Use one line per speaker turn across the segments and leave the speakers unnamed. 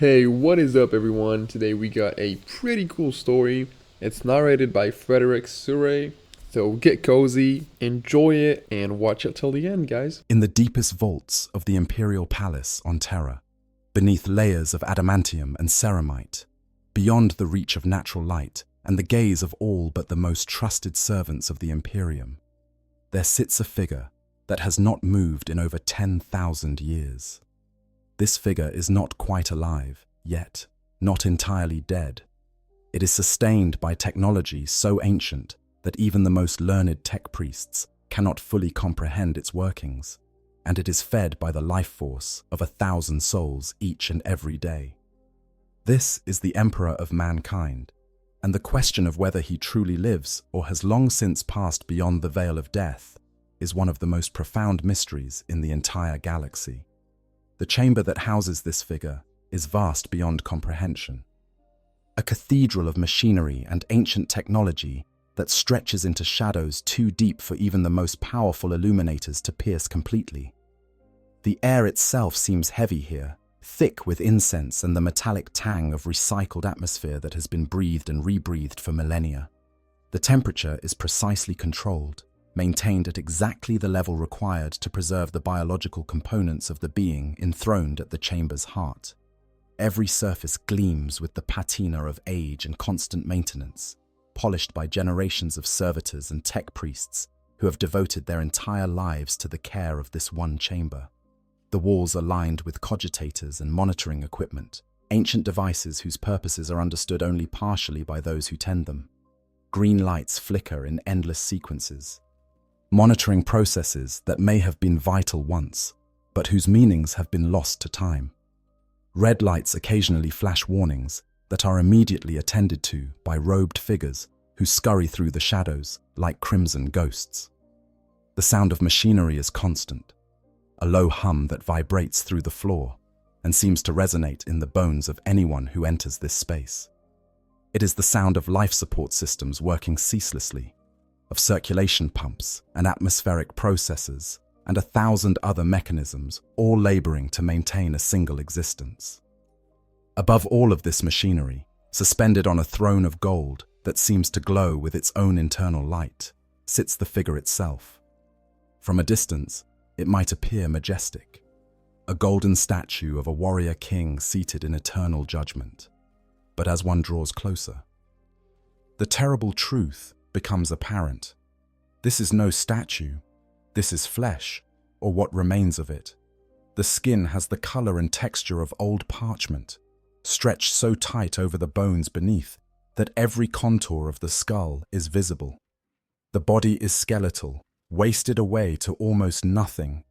Hey, what is up, everyone? Today we got a pretty cool story. It's narrated by Frederick Surrey. So get cozy, enjoy it, and watch it till the end, guys.
In the deepest vaults of the Imperial Palace on Terra, beneath layers of adamantium and ceramite, beyond the reach of natural light and the gaze of all but the most trusted servants of the Imperium, there sits a figure that has not moved in over 10,000 years. This figure is not quite alive, yet not entirely dead. It is sustained by technology so ancient that even the most learned tech priests cannot fully comprehend its workings, and it is fed by the life force of 1,000 souls each and every day. This is the Emperor of mankind, and the question of whether he truly lives or has long since passed beyond the veil of death is one of the most profound mysteries in the entire galaxy. The chamber that houses this figure is vast beyond comprehension. A cathedral of machinery and ancient technology that stretches into shadows too deep for even the most powerful illuminators to pierce completely. The air itself seems heavy here, thick with incense and the metallic tang of recycled atmosphere that has been breathed and rebreathed for millennia. The temperature is precisely controlled, maintained at exactly the level required to preserve the biological components of the being enthroned at the chamber's heart. Every surface gleams with the patina of age and constant maintenance, polished by generations of servitors and tech priests who have devoted their entire lives to the care of this one chamber. The walls are lined with cogitators and monitoring equipment, ancient devices whose purposes are understood only partially by those who tend them. Green lights flicker in endless sequences, monitoring processes that may have been vital once, but whose meanings have been lost to time. Red lights occasionally flash warnings that are immediately attended to by robed figures who scurry through the shadows like crimson ghosts. The sound of machinery is constant, a low hum that vibrates through the floor and seems to resonate in the bones of anyone who enters this space. It is the sound of life support systems working ceaselessly, of circulation pumps and atmospheric processors, and 1,000 other mechanisms, all laboring to maintain a single existence. Above all of this machinery, suspended on a throne of gold that seems to glow with its own internal light, sits the figure itself. From a distance, it might appear majestic, a golden statue of a warrior king seated in eternal judgment. But as one draws closer, the terrible truth becomes apparent. This is no statue. This is flesh, or what remains of it. The skin has the color and texture of old parchment, stretched so tight over the bones beneath that every contour of the skull is visible. The body is skeletal, wasted away to almost nothing,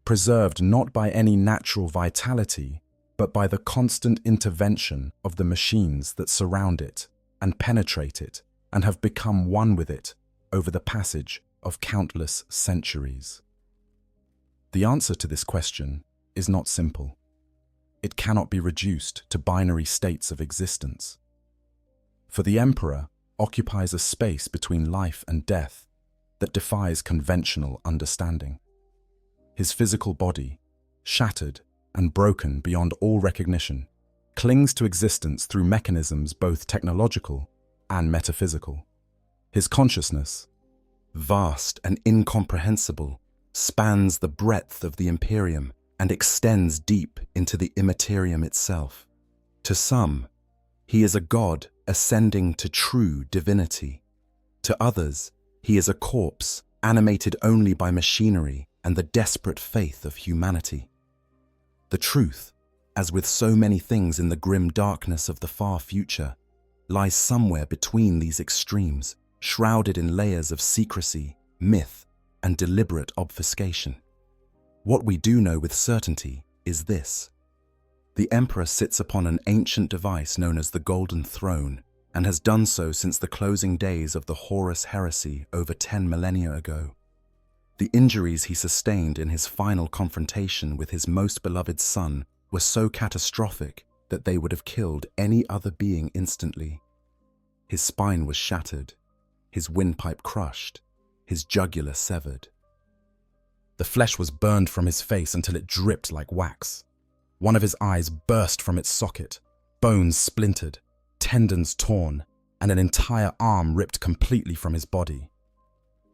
preserved not by any natural vitality, but by the constant intervention of the machines that surround it and penetrate it and have become one with it over the passage of countless centuries. The answer to this question is not simple. It cannot be reduced to binary states of existence. For the Emperor occupies a space between life and death that defies conventional understanding. His physical body, shattered and broken beyond all recognition, clings to existence through mechanisms both technological and metaphysical. His consciousness, vast and incomprehensible, spans the breadth of the Imperium and extends deep into the immaterium itself. To some, he is a god ascending to true divinity. To others, he is a corpse animated only by machinery and the desperate faith of humanity. The truth, as with so many things in the grim darkness of the far future, lies somewhere between these extremes, shrouded in layers of secrecy, myth, and deliberate obfuscation. What we do know with certainty is this. The Emperor sits upon an ancient device known as the Golden Throne, and has done so since the closing days of the Horus heresy over 10 millennia ago. The injuries he sustained in his final confrontation with his most beloved son were so catastrophic that they would have killed any other being instantly. His spine was shattered, his windpipe crushed, his jugular severed. The flesh was burned from his face until it dripped like wax. One of his eyes burst from its socket, bones splintered, tendons torn, and an entire arm ripped completely from his body.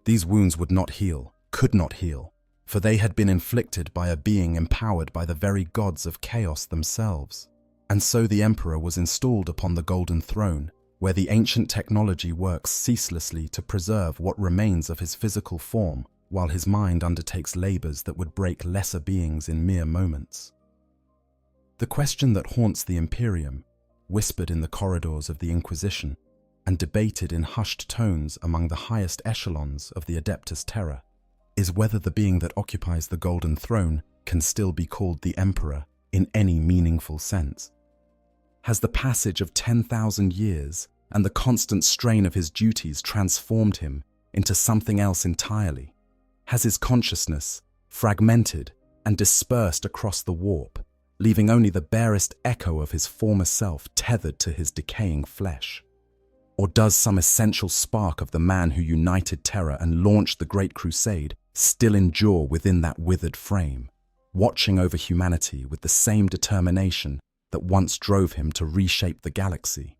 These wounds would not heal, could not heal, for they had been inflicted by a being empowered by the very gods of chaos themselves. And so the Emperor was installed upon the Golden Throne, where the ancient technology works ceaselessly to preserve what remains of his physical form, while his mind undertakes labors that would break lesser beings in mere moments. The question that haunts the Imperium, whispered in the corridors of the Inquisition, and debated in hushed tones among the highest echelons of the Adeptus Terra, is whether the being that occupies the Golden Throne can still be called the Emperor in any meaningful sense. Has the passage of 10,000 years and the constant strain of his duties transformed him into something else entirely? Has his consciousness fragmented and dispersed across the warp, leaving only the barest echo of his former self tethered to his decaying flesh? Or does some essential spark of the man who united Terra and launched the Great Crusade still endure within that withered frame, watching over humanity with the same determination that once drove him to reshape the galaxy?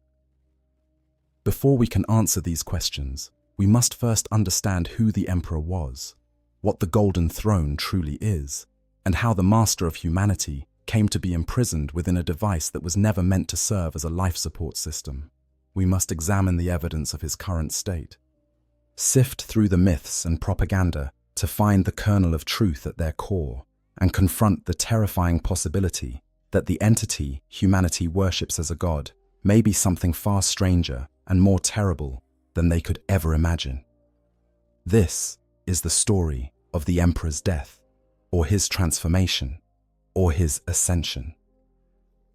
Before we can answer these questions, we must first understand who the Emperor was, what the Golden Throne truly is, and how the Master of Humanity came to be imprisoned within a device that was never meant to serve as a life support system. We must examine the evidence of his current state, sift through the myths and propaganda to find the kernel of truth at their core, and confront the terrifying possibility that the entity humanity worships as a god may be something far stranger and more terrible than they could ever imagine. This is the story of the Emperor's death, or his transformation, or his ascension.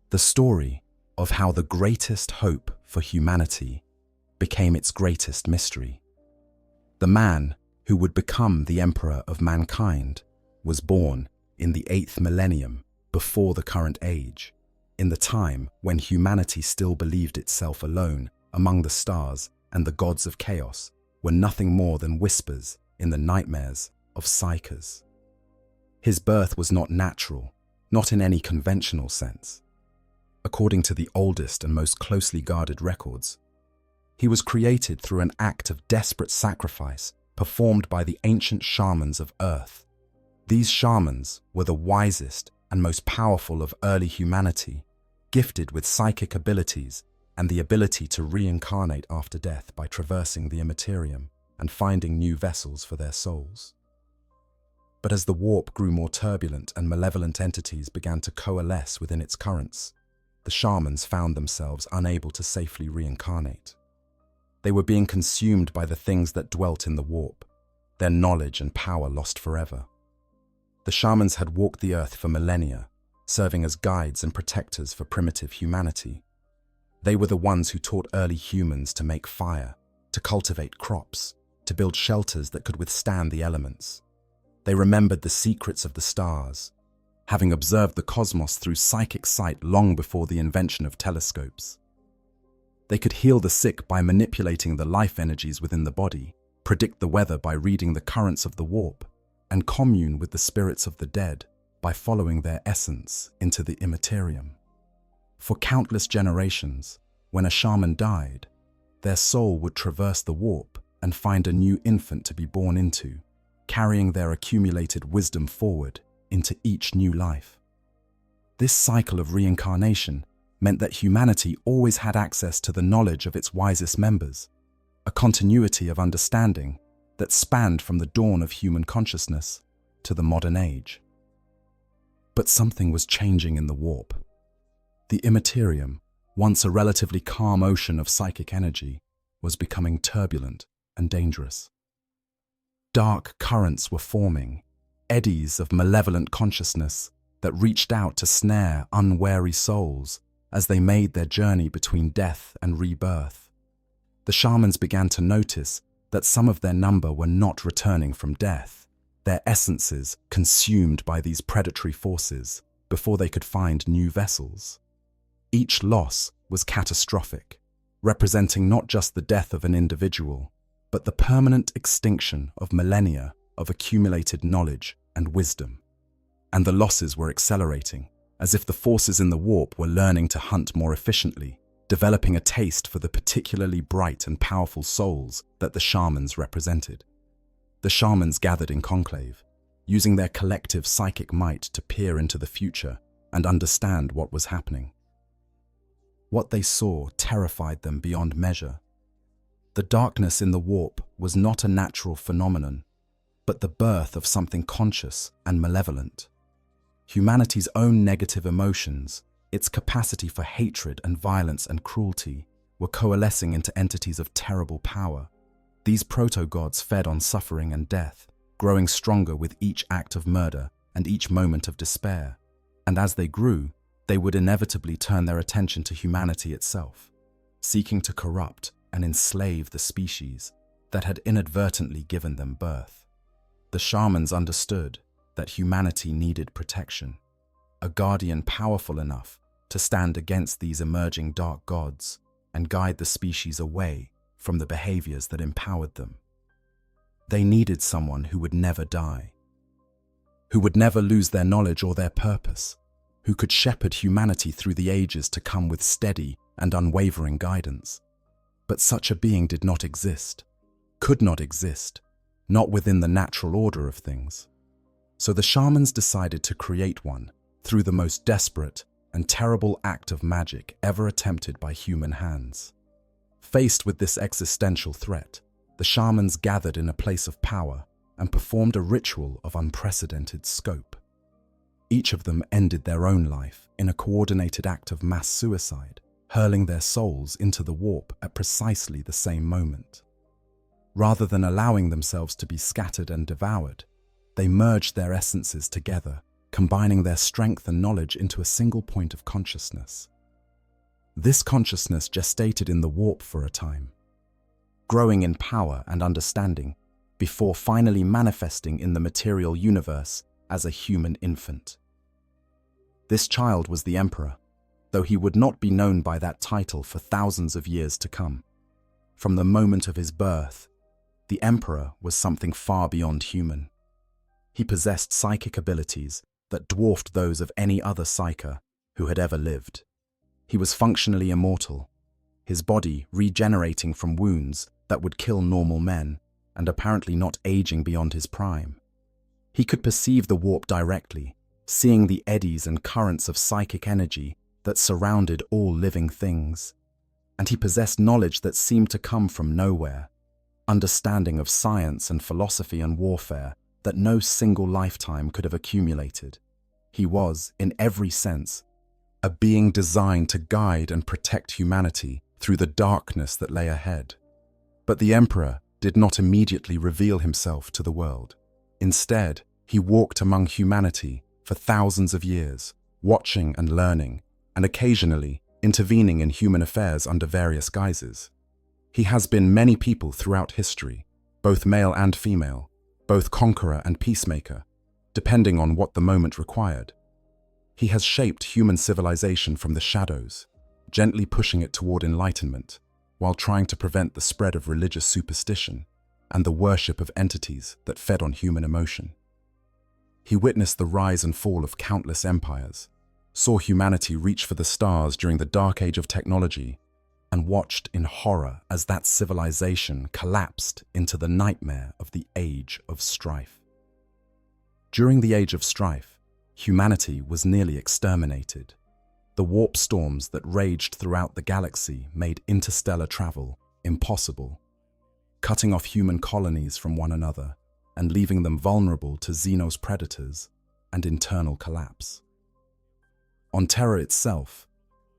The story of how the greatest hope for humanity became its greatest mystery. The man who would become the Emperor of mankind was born in the 8th millennium before the current age, in the time when humanity still believed itself alone among the stars and the gods of chaos were nothing more than whispers in the nightmares of psychers. His birth was not natural, not in any conventional sense. According to the oldest and most closely guarded records, he was created through an act of desperate sacrifice performed by the ancient shamans of Earth. These shamans were the wisest and most powerful of early humanity, gifted with psychic abilities and the ability to reincarnate after death by traversing the Imperium and finding new vessels for their souls. But as the warp grew more turbulent and malevolent entities began to coalesce within its currents, the shamans found themselves unable to safely reincarnate. They were being consumed by the things that dwelt in the warp, their knowledge and power lost forever. The shamans had walked the earth for millennia, serving as guides and protectors for primitive humanity. They were the ones who taught early humans to make fire, to cultivate crops, to build shelters that could withstand the elements. They remembered the secrets of the stars, having observed the cosmos through psychic sight long before the invention of telescopes. They could heal the sick by manipulating the life energies within the body, predict the weather by reading the currents of the warp, and commune with the spirits of the dead by following their essence into the immaterium. For countless generations, when a shaman died, their soul would traverse the warp and find a new infant to be born into, carrying their accumulated wisdom forward into each new life. This cycle of reincarnation meant that humanity always had access to the knowledge of its wisest members, a continuity of understanding that spanned from the dawn of human consciousness to the modern age. But something was changing in the warp. The immaterium, once a relatively calm ocean of psychic energy, was becoming turbulent and dangerous. Dark currents were forming, eddies of malevolent consciousness that reached out to snare unwary souls as they made their journey between death and rebirth. The shamans began to notice that some of their number were not returning from death, their essences consumed by these predatory forces before they could find new vessels. Each loss was catastrophic, representing not just the death of an individual, but the permanent extinction of millennia of accumulated knowledge and wisdom. And the losses were accelerating, as if the forces in the warp were learning to hunt more efficiently, developing a taste for the particularly bright and powerful souls that the shamans represented. The shamans gathered in conclave, using their collective psychic might to peer into the future and understand what was happening. What they saw terrified them beyond measure. The darkness in the warp was not a natural phenomenon, but the birth of something conscious and malevolent. Humanity's own negative emotions, its capacity for hatred and violence and cruelty, were coalescing into entities of terrible power. These proto-gods fed on suffering and death, growing stronger with each act of murder and each moment of despair. And as they grew, they would inevitably turn their attention to humanity itself, seeking to corrupt and enslave the species that had inadvertently given them birth. The shamans understood that humanity needed protection, a guardian powerful enough to stand against these emerging dark gods and guide the species away from the behaviors that empowered them. They needed someone who would never die, who would never lose their knowledge or their purpose, who could shepherd humanity through the ages to come with steady and unwavering guidance. But such a being did not exist, could not exist, not within the natural order of things. So the shamans decided to create one through the most desperate and terrible act of magic ever attempted by human hands. Faced with this existential threat, the shamans gathered in a place of power and performed a ritual of unprecedented scope. Each of them ended their own life in a coordinated act of mass suicide, hurling their souls into the warp at precisely the same moment. Rather than allowing themselves to be scattered and devoured, they merged their essences together, combining their strength and knowledge into a single point of consciousness. This consciousness gestated in the warp for a time, growing in power and understanding before finally manifesting in the material universe as a human infant. This child was the Emperor, though he would not be known by that title for thousands of years to come. From the moment of his birth, the Emperor was something far beyond human. He possessed psychic abilities that dwarfed those of any other psyker who had ever lived. He was functionally immortal, his body regenerating from wounds that would kill normal men, and apparently not aging beyond his prime. He could perceive the warp directly, seeing the eddies and currents of psychic energy that surrounded all living things. And he possessed knowledge that seemed to come from nowhere, understanding of science and philosophy and warfare that no single lifetime could have accumulated. He was, in every sense, a being designed to guide and protect humanity through the darkness that lay ahead. But the Emperor did not immediately reveal himself to the world. Instead, he walked among humanity for thousands of years, watching and learning, and occasionally intervening in human affairs under various guises. He has been many people throughout history, both male and female, both conqueror and peacemaker, depending on what the moment required. He has shaped human civilization from the shadows, gently pushing it toward enlightenment, while trying to prevent the spread of religious superstition and the worship of entities that fed on human emotion. He witnessed the rise and fall of countless empires, saw humanity reach for the stars during the dark age of technology, and watched in horror as that civilization collapsed into the nightmare of the Age of Strife. During the Age of Strife, humanity was nearly exterminated. The warp storms that raged throughout the galaxy made interstellar travel impossible, cutting off human colonies from one another and leaving them vulnerable to Xenos predators and internal collapse. On Terra itself,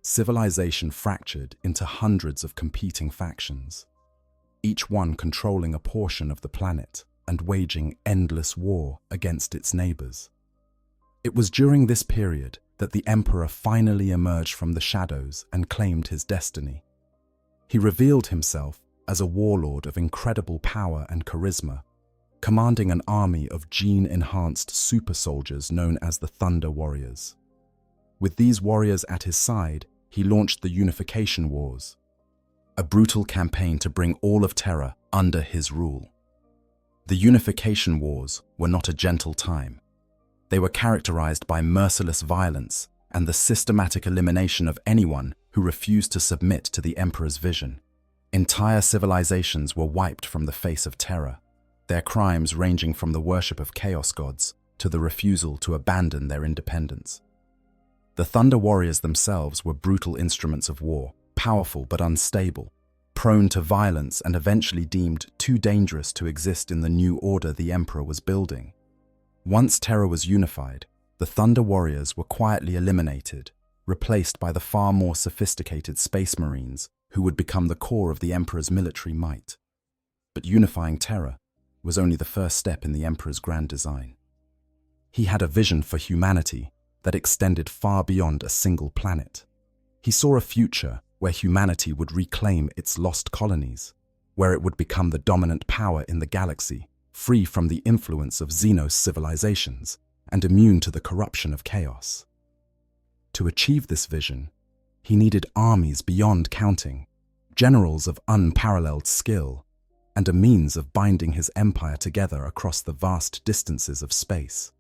civilization fractured into hundreds of competing factions, each one controlling a portion of the planet and waging endless war against its neighbors. It was during this period that the Emperor finally emerged from the shadows and claimed his destiny. He revealed himself as a warlord of incredible power and charisma, commanding an army of gene-enhanced super soldiers known as the Thunder Warriors. With these warriors at his side, he launched the Unification Wars, a brutal campaign to bring all of Terra under his rule. The Unification Wars were not a gentle time. They were characterized by merciless violence and the systematic elimination of anyone who refused to submit to the Emperor's vision. Entire civilizations were wiped from the face of Terra, their crimes ranging from the worship of chaos gods to the refusal to abandon their independence. The Thunder Warriors themselves were brutal instruments of war, powerful but unstable, prone to violence and eventually deemed too dangerous to exist in the new order the Emperor was building. Once Terra was unified, the Thunder Warriors were quietly eliminated, replaced by the far more sophisticated Space Marines who would become the core of the Emperor's military might. But unifying Terra was only the first step in the Emperor's grand design. He had a vision for humanity that extended far beyond a single planet. He saw a future where humanity would reclaim its lost colonies, where it would become the dominant power in the galaxy, free from the influence of Xenos civilizations and immune to the corruption of chaos. To achieve this vision, he needed armies beyond counting, generals of unparalleled skill, and a means of binding his empire together across the vast distances of space.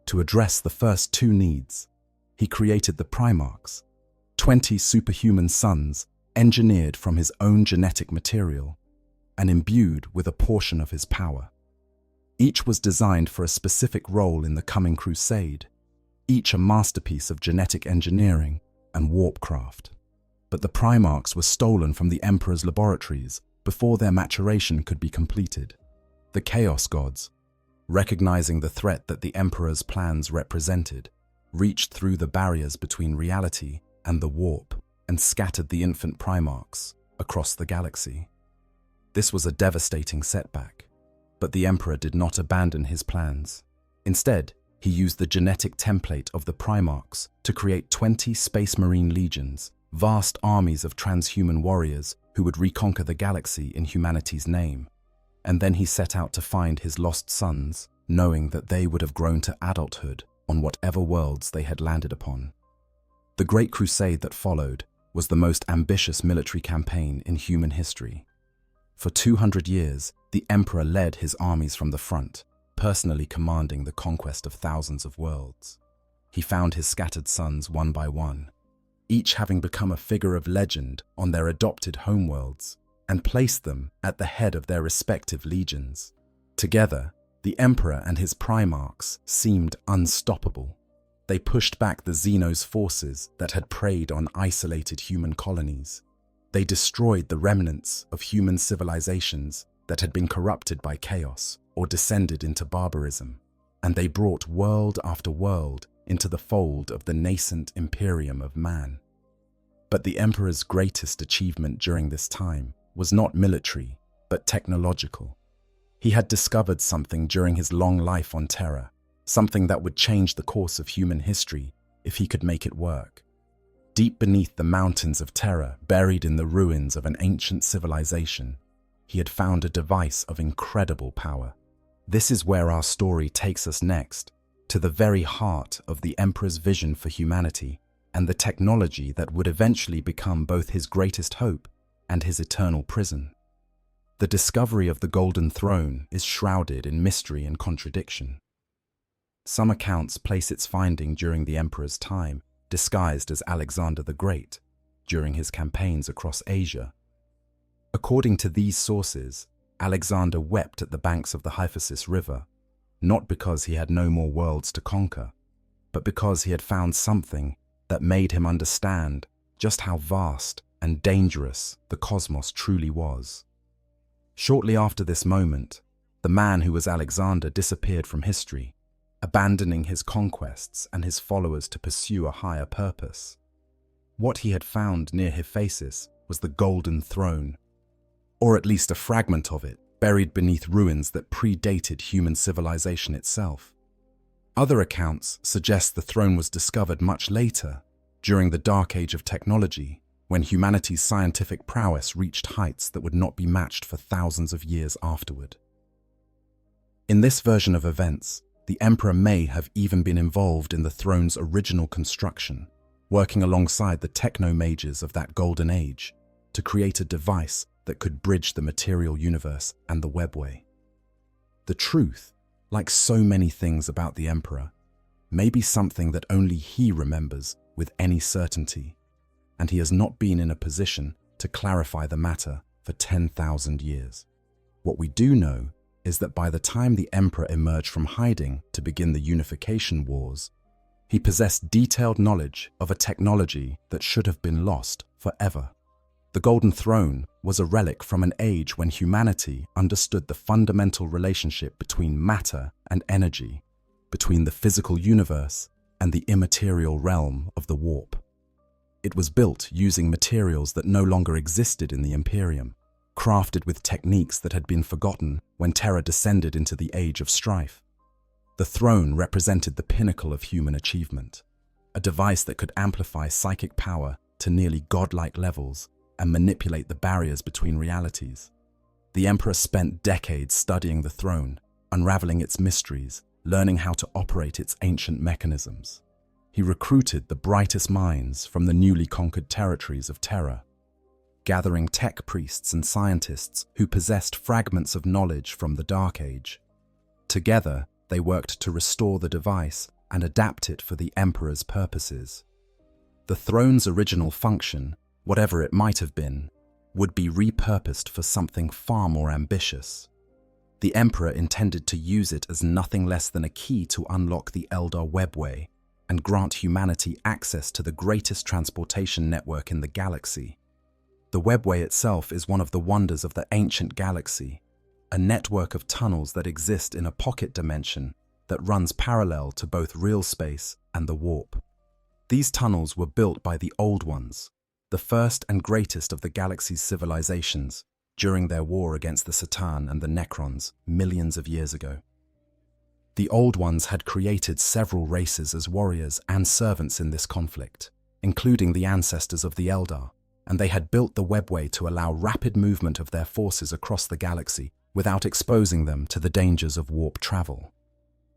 To address the first two needs, he created the Primarchs, 20 superhuman sons engineered from his own genetic material and imbued with a portion of his power. Each was designed for a specific role in the coming crusade, each a masterpiece of genetic engineering and warpcraft. But the Primarchs were stolen from the Emperor's laboratories before their maturation could be completed. The Chaos Gods, recognizing the threat that the Emperor's plans represented, reached through the barriers between reality and the warp and scattered the infant Primarchs across the galaxy. This was a devastating setback, but the Emperor did not abandon his plans. Instead, he used the genetic template of the Primarchs to create 20 Space Marine legions, vast armies of transhuman warriors who would reconquer the galaxy in humanity's name. And then he set out to find his lost sons, knowing that they would have grown to adulthood on whatever worlds they had landed upon. The Great Crusade that followed was the most ambitious military campaign in human history. For 200 years, the Emperor led his armies from the front, personally commanding the conquest of thousands of worlds. He found his scattered sons one by one, each having become a figure of legend on their adopted homeworlds, and placed them at the head of their respective legions. Together, the Emperor and his Primarchs seemed unstoppable. They pushed back the Xenos forces that had preyed on isolated human colonies. They destroyed the remnants of human civilizations that had been corrupted by chaos or descended into barbarism, and they brought world after world into the fold of the nascent Imperium of man. But the Emperor's greatest achievement during this time was not military, but technological. He had discovered something during his long life on Terra, something that would change the course of human history if he could make it work. Deep beneath the mountains of Terra, buried in the ruins of an ancient civilization, he had found a device of incredible power. This is where our story takes us next, to the very heart of the Emperor's vision for humanity and the technology that would eventually become both his greatest hope and his eternal prison. The discovery of the Golden Throne is shrouded in mystery and contradiction. Some accounts place its finding during the Emperor's time, disguised as Alexander the Great, during his campaigns across Asia. According to these sources, Alexander wept at the banks of the Hyphasis River, not because he had no more worlds to conquer, but because he had found something that made him understand just how vast and dangerous the cosmos truly was. Shortly after this moment, the man who was Alexander disappeared from history, abandoning his conquests and his followers to pursue a higher purpose. What he had found near Hephaestus was the Golden Throne, or at least a fragment of it, buried beneath ruins that predated human civilization itself. Other accounts suggest the throne was discovered much later, during the Dark Age of technology, when humanity's scientific prowess reached heights that would not be matched for thousands of years afterward. In this version of events, the Emperor may have even been involved in the throne's original construction, working alongside the techno-mages of that golden age to create a device that could bridge the material universe and the webway. The truth, like so many things about the Emperor, may be something that only he remembers with any certainty, and he has not been in a position to clarify the matter for 10,000 years. What we do know is that by the time the Emperor emerged from hiding to begin the Unification Wars, he possessed detailed knowledge of a technology that should have been lost forever. The Golden Throne was a relic from an age when humanity understood the fundamental relationship between matter and energy, between the physical universe and the immaterial realm of the warp. It was built using materials that no longer existed in the Imperium, crafted with techniques that had been forgotten when Terra descended into the Age of Strife. The throne represented the pinnacle of human achievement, a device that could amplify psychic power to nearly godlike levels and manipulate the barriers between realities. The Emperor spent decades studying the throne, unraveling its mysteries, learning how to operate its ancient mechanisms. He recruited the brightest minds from the newly conquered territories of Terra, gathering tech priests and scientists who possessed fragments of knowledge from the Dark Age. Together, they worked to restore the device and adapt it for the Emperor's purposes. The throne's original function, whatever it might have been, would be repurposed for something far more ambitious. The Emperor intended to use it as nothing less than a key to unlock the Eldar Webway and grant humanity access to the greatest transportation network in the galaxy. The Webway itself is one of the wonders of the ancient galaxy, a network of tunnels that exist in a pocket dimension that runs parallel to both real space and the warp. These tunnels were built by the Old Ones, the first and greatest of the galaxy's civilizations, during their war against the Satan and the Necrons millions of years ago. The Old Ones had created several races as warriors and servants in this conflict, including the ancestors of the Eldar, and they had built the Webway to allow rapid movement of their forces across the galaxy without exposing them to the dangers of warp travel.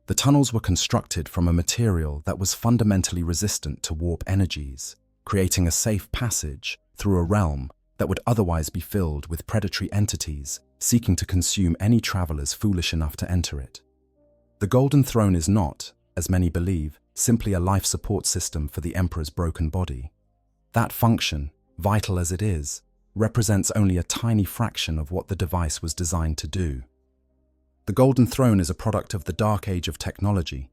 The tunnels were constructed from a material that was fundamentally resistant to warp energies, creating a safe passage through a realm that would otherwise be filled with predatory entities seeking to consume any travelers foolish enough to enter it. The Golden Throne is not, as many believe, simply a life support system for the Emperor's broken body. That function, vital as it is, represents only a tiny fraction of what the device was designed to do. The Golden Throne is a product of the Dark Age of technology,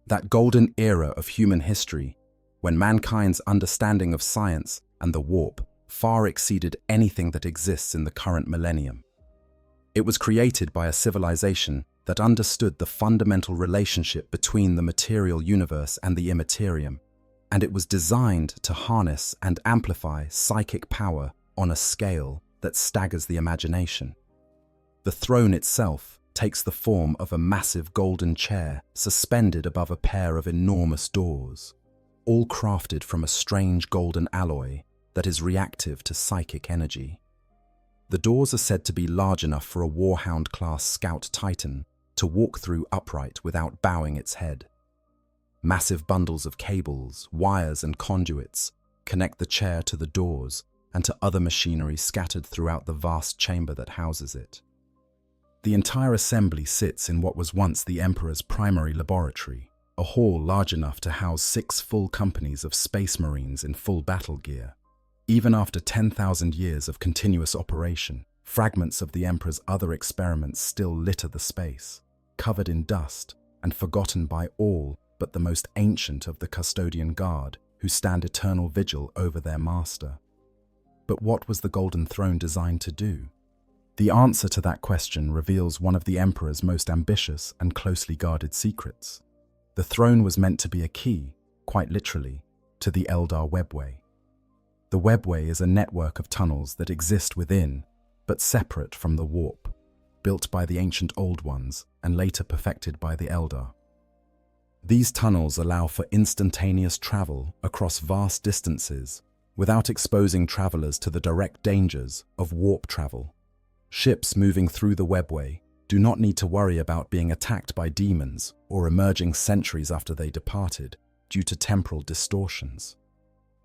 that golden era of human history when mankind's understanding of science and the warp far exceeded anything that exists in the current millennium. It was created by a civilization that understood the fundamental relationship between the material universe and the immaterium, and it was designed to harness and amplify psychic power on a scale that staggers the imagination. The throne itself takes the form of a massive golden chair suspended above a pair of enormous doors, all crafted from a strange golden alloy that is reactive to psychic energy. The doors are said to be large enough for a Warhound-class Scout Titan to walk through upright without bowing its head. Massive bundles of cables, wires, and conduits connect the chair to the doors and to other machinery scattered throughout the vast chamber that houses it. The entire assembly sits in what was once the Emperor's primary laboratory, a hall large enough to house 6 full companies of space marines in full battle gear. Even after 10,000 years of continuous operation, fragments of the Emperor's other experiments still litter the space, covered in dust and forgotten by all but the most ancient of the custodian guard who stand eternal vigil over their master. But what was the Golden Throne designed to do? The answer to that question reveals one of the Emperor's most ambitious and closely guarded secrets. The throne was meant to be a key, quite literally, to the Eldar Webway. The Webway is a network of tunnels that exist within, but separate from the warp, built by the ancient Old Ones and later perfected by the Eldar. These tunnels allow for instantaneous travel across vast distances without exposing travelers to the direct dangers of warp travel. Ships moving through the Webway do not need to worry about being attacked by demons or emerging centuries after they departed due to temporal distortions.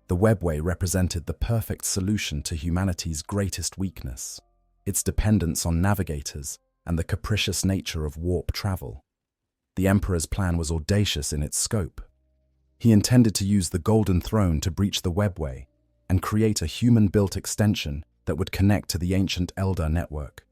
The Webway represented the perfect solution to humanity's greatest weakness, its dependence on navigators and the capricious nature of warp travel. the Emperor's plan was audacious in its scope. He intended to use the Golden Throne to breach the webway and create a human-built extension that would connect to the ancient Eldar network.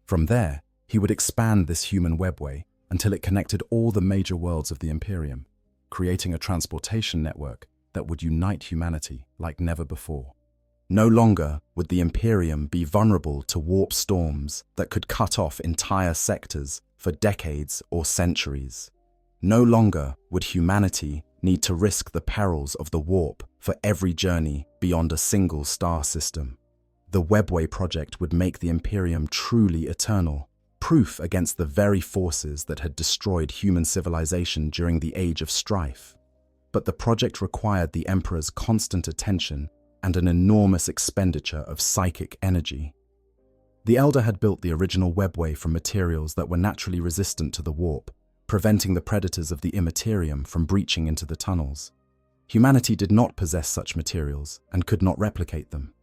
From there, he would expand this human webway until it connected all the major worlds of the Imperium, creating a transportation network that would unite humanity like never before. No longer would the Imperium be vulnerable to warp storms that could cut off entire sectors for decades or centuries. No longer would humanity need to risk the perils of the warp for every journey beyond a single star system. The Webway project would make the Imperium truly eternal, proof against the very forces that had destroyed human civilization during the Age of Strife. But the project required the Emperor's constant attention and an enormous expenditure of psychic energy. The Elder had built the original webway from materials that were naturally resistant to the warp, preventing the predators of the Immaterium from breaching into the tunnels. Humanity did not possess such materials and could not replicate them.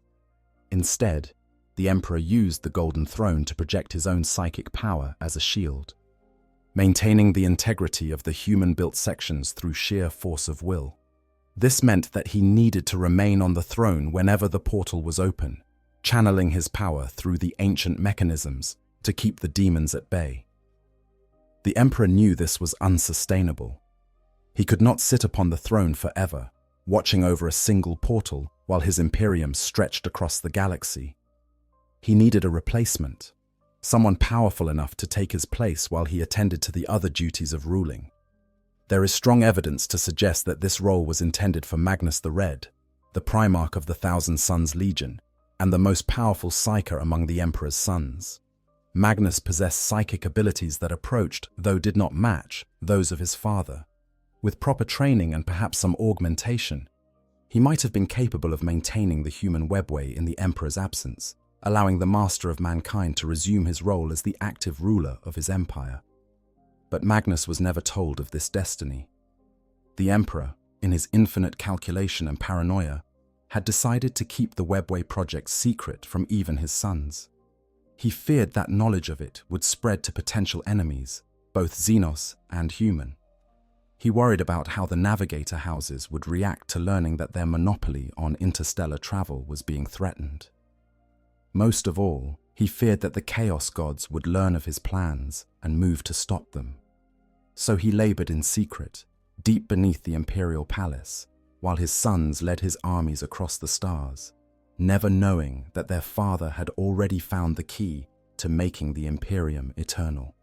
Instead, the Emperor used the Golden Throne to project his own psychic power as a shield, maintaining the integrity of the human-built sections through sheer force of will. This meant that he needed to remain on the throne whenever the portal was open, channeling his power through the ancient mechanisms to keep the demons at bay. The Emperor knew this was unsustainable. He could not sit upon the throne forever, watching over a single portal while his Imperium stretched across the galaxy. He needed a replacement, someone powerful enough to take his place while he attended to the other duties of ruling. There is strong evidence to suggest that this role was intended for Magnus the Red, the Primarch of the Thousand Sons Legion, and the most powerful psyker among the Emperor's sons. Magnus possessed psychic abilities that approached, though did not match, those of his father. With proper training and perhaps some augmentation, he might have been capable of maintaining the human webway in the Emperor's absence, allowing the Master of Mankind to resume his role as the active ruler of his empire. But Magnus was never told of this destiny. The Emperor, in his infinite calculation and paranoia, had decided to keep the webway project secret from even his sons. He feared that knowledge of it would spread to potential enemies, both Xenos and human. He worried about how the navigator houses would react to learning that their monopoly on interstellar travel was being threatened. Most of all, he feared that the Chaos Gods would learn of his plans and move to stop them. So he labored in secret, deep beneath the Imperial Palace, while his sons led his armies across the stars, never knowing that their father had already found the key to making the Imperium eternal.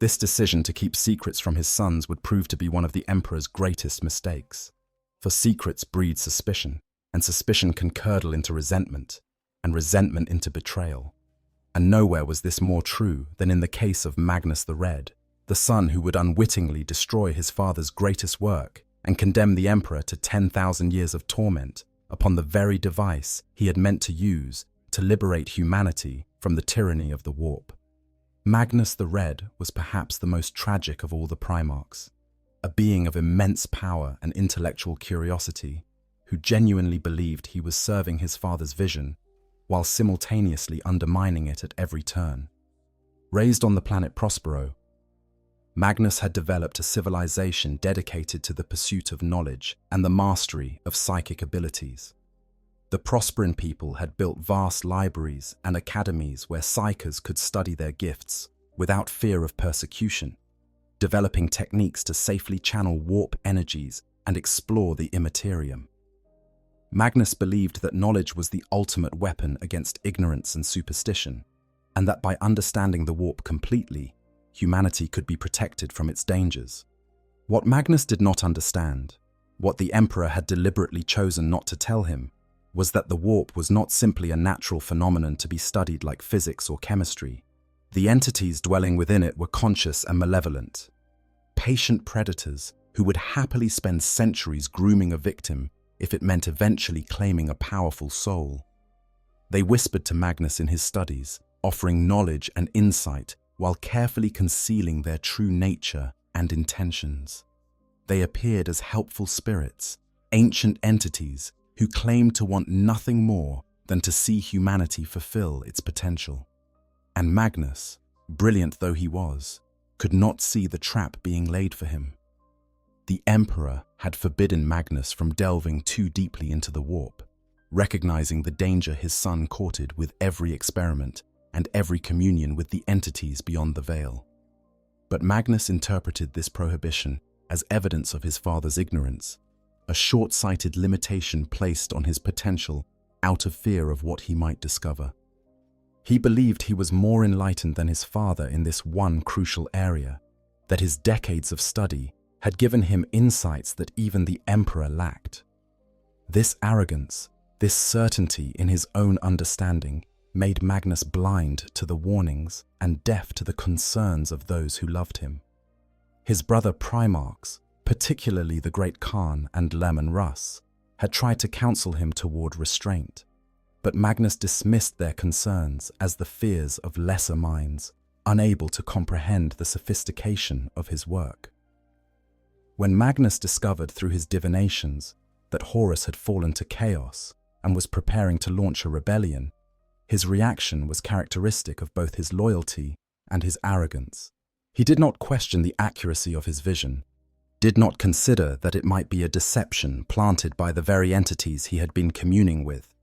This decision to keep secrets from his sons would prove to be one of the Emperor's greatest mistakes, for secrets breed suspicion, and suspicion can curdle into resentment, and resentment into betrayal. And nowhere was this more true than in the case of Magnus the Red, the son who would unwittingly destroy his father's greatest work and condemn the Emperor to 10,000 years of torment upon the very device he had meant to use to liberate humanity from the tyranny of the warp. Magnus the Red was perhaps the most tragic of all the Primarchs, a being of immense power and intellectual curiosity who genuinely believed he was serving his father's vision while simultaneously undermining it at every turn. Raised on the planet Prospero, Magnus had developed a civilization dedicated to the pursuit of knowledge and the mastery of psychic abilities. The Prosperan people had built vast libraries and academies where psychers could study their gifts without fear of persecution, developing techniques to safely channel warp energies and explore the Immaterium. Magnus believed that knowledge was the ultimate weapon against ignorance and superstition, and that by understanding the warp completely, humanity could be protected from its dangers. What Magnus did not understand, what the Emperor had deliberately chosen not to tell him, was that the warp was not simply a natural phenomenon to be studied like physics or chemistry. The entities dwelling within it were conscious and malevolent, patient predators who would happily spend centuries grooming a victim if it meant eventually claiming a powerful soul. They whispered to Magnus in his studies, offering knowledge and insight while carefully concealing their true nature and intentions. They appeared as helpful spirits, ancient entities who claimed to want nothing more than to see humanity fulfill its potential. And Magnus, brilliant though he was, could not see the trap being laid for him. The Emperor had forbidden Magnus from delving too deeply into the warp, recognizing the danger his son courted with every experiment and every communion with the entities beyond the veil. But Magnus interpreted this prohibition as evidence of his father's ignorance, a short-sighted limitation placed on his potential out of fear of what he might discover. He believed he was more enlightened than his father in this one crucial area, that his decades of study had given him insights that even the Emperor lacked. This arrogance, this certainty in his own understanding, made Magnus blind to the warnings and deaf to the concerns of those who loved him. His brother Primarchs, particularly the Great Khan and Lemon Russ, had tried to counsel him toward restraint, but Magnus dismissed their concerns as the fears of lesser minds, unable to comprehend the sophistication of his work. When Magnus discovered through his divinations that Horus had fallen to chaos and was preparing to launch a rebellion, his reaction was characteristic of both his loyalty and his arrogance. He did not question the accuracy of his vision, did not consider that it might be a deception planted by the very entities he had been communing with.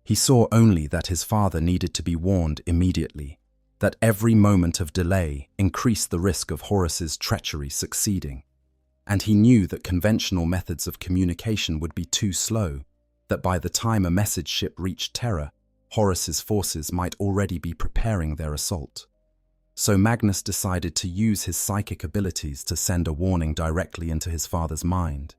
He saw only that his father needed to be warned immediately, that every moment of delay increased the risk of Horus's treachery succeeding, and he knew that conventional methods of communication would be too slow, that by the time a message ship reached Terra, Horus's forces might already be preparing their assault. So Magnus decided to use his psychic abilities to send a warning directly into his father's mind,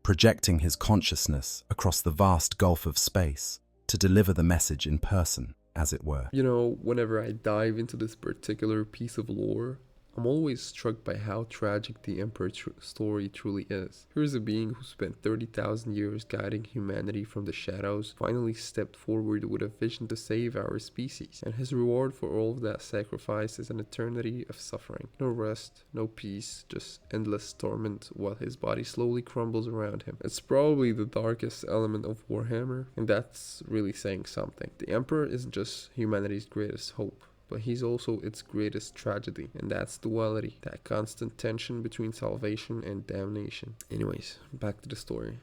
projecting his consciousness across the vast gulf of space to deliver the message in person, as it were.
You know, whenever I dive into this particular piece of lore, I'm always struck by how tragic the Emperor story truly is. Here's a being who spent 30,000 years guiding humanity from the shadows, finally stepped forward with a vision to save our species, and his reward for all of that sacrifice is an eternity of suffering. No rest, no peace, just endless torment while his body slowly crumbles around him. It's probably the darkest element of Warhammer, and that's really saying something. The Emperor isn't just humanity's greatest hope, but he's also its greatest tragedy, and that's duality, that constant tension between salvation and damnation. Anyways, back to the story.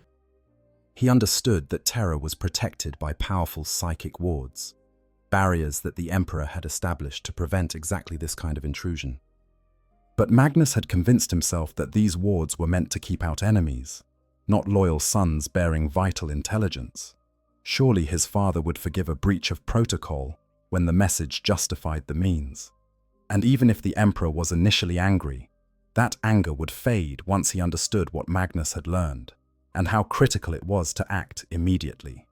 He understood that Terra was protected by powerful psychic wards, barriers that the Emperor had established to prevent exactly this kind of intrusion. But Magnus had convinced himself that these wards were meant to keep out enemies, not loyal sons bearing vital intelligence. Surely his father would forgive a breach of protocol when the message justified the means. And even if the Emperor was initially angry, that anger would fade once he understood what Magnus had learned, and how critical it was to act immediately.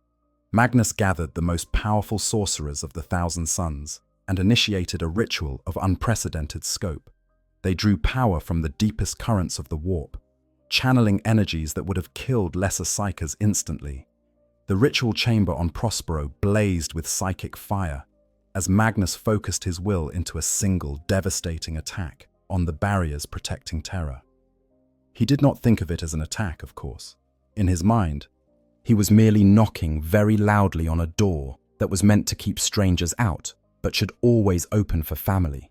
Magnus gathered the most powerful sorcerers of the Thousand Suns and initiated a ritual of unprecedented scope. They drew power from the deepest currents of the warp, channeling energies that would have killed lesser psykers instantly. The ritual chamber on Prospero blazed with psychic fire, as Magnus focused his will into a single devastating attack on the barriers protecting Terra. He did not think of it as an attack, of course. In his mind, he was merely knocking very loudly on a door that was meant to keep strangers out, but should always open for family.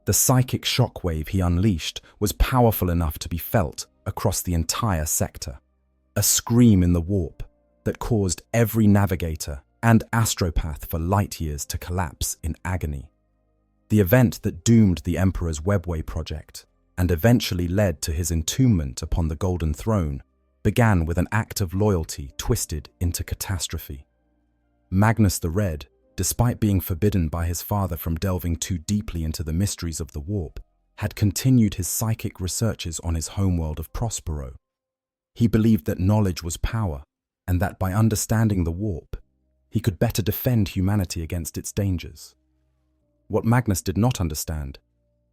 The psychic shockwave he unleashed was powerful enough to be felt across the entire sector. A scream in the warp that caused every navigator and astropath for light years to collapse in agony. The event that doomed the Emperor's Webway project and eventually led to his entombment upon the Golden Throne began with an act of loyalty twisted into catastrophe. Magnus the Red, despite being forbidden by his father from delving too deeply into the mysteries of the warp, had continued his psychic researches on his homeworld of Prospero. He believed that knowledge was power, and that by understanding the warp, he could better defend humanity against its dangers. What Magnus did not understand,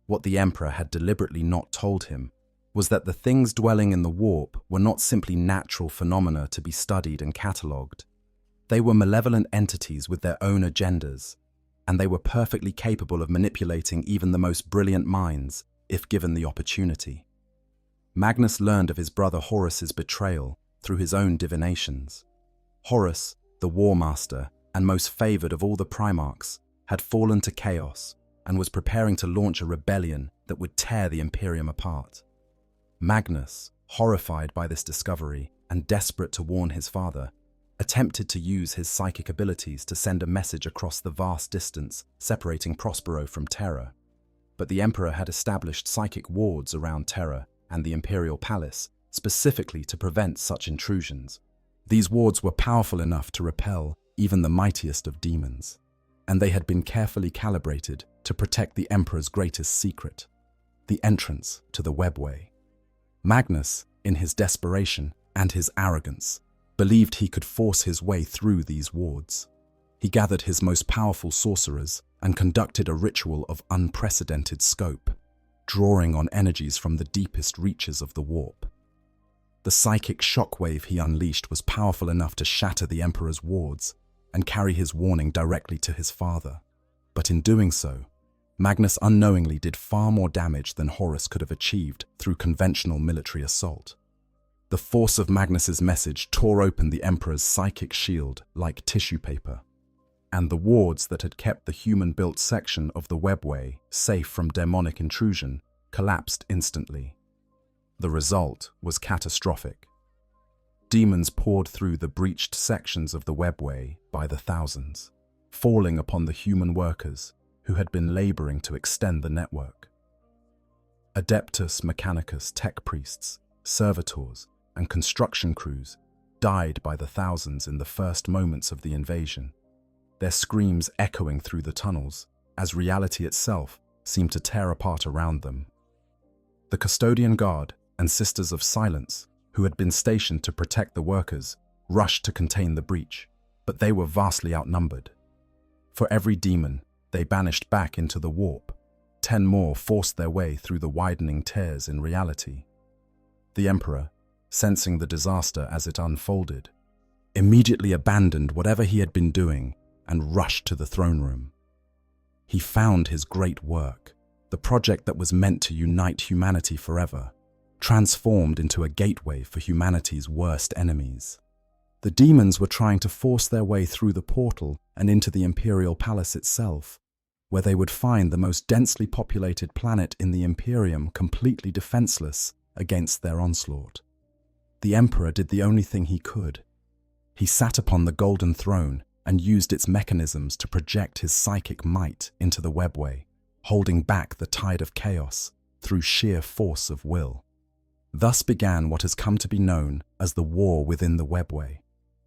what the Emperor had deliberately not told him, was that the things dwelling in the warp were not simply natural phenomena to be studied and catalogued. They were malevolent entities with their own agendas, and they were perfectly capable of manipulating even the most brilliant minds if given the opportunity. Magnus learned of his brother Horus's betrayal through his own divinations. Horus, the War Master and most favored of all the Primarchs, had fallen to chaos and was preparing to launch a rebellion that would tear the Imperium apart. Magnus, horrified by this discovery and desperate to warn his father, attempted to use his psychic abilities to send a message across the vast distance separating Prospero from Terra. But the Emperor had established psychic wards around Terra and the Imperial Palace, specifically to prevent such intrusions. These wards were powerful enough to repel even the mightiest of demons, and they had been carefully calibrated to protect the Emperor's greatest secret, the entrance to the webway. Magnus, in his desperation and his arrogance, believed he could force his way through these wards. He gathered his most powerful sorcerers and conducted a ritual of unprecedented scope, drawing on energies from the deepest reaches of the warp. The psychic shockwave he unleashed was powerful enough to shatter the Emperor's wards and carry his warning directly to his father. But in doing so, Magnus unknowingly did far more damage than Horus could have achieved through conventional military assault. The force of Magnus's message tore open the Emperor's psychic shield like tissue paper, and the wards that had kept the human-built section of the webway safe from demonic intrusion collapsed instantly. The result was catastrophic. Demons poured through the breached sections of the webway by the thousands, falling upon the human workers who had been laboring to extend the network. Adeptus Mechanicus tech priests, servitors, and construction crews died by the thousands in the first moments of the invasion, their screams echoing through the tunnels as reality itself seemed to tear apart around them. The custodian guard and Sisters of Silence, who had been stationed to protect the workers, rushed to contain the breach, but they were vastly outnumbered. For every demon they banished back into the warp, 10 more forced their way through the widening tears in reality. The Emperor, sensing the disaster as it unfolded, immediately abandoned whatever he had been doing and rushed to the throne room. He found his great work, the project that was meant to unite humanity forever, transformed into a gateway for humanity's worst enemies. The demons were trying to force their way through the portal and into the Imperial Palace itself, where they would find the most densely populated planet in the Imperium completely defenseless against their onslaught. The Emperor did the only thing he could. He sat upon the golden throne and used its mechanisms to project his psychic might into the webway, holding back the tide of chaos through sheer force of will. Thus began what has come to be known as the war within the webway,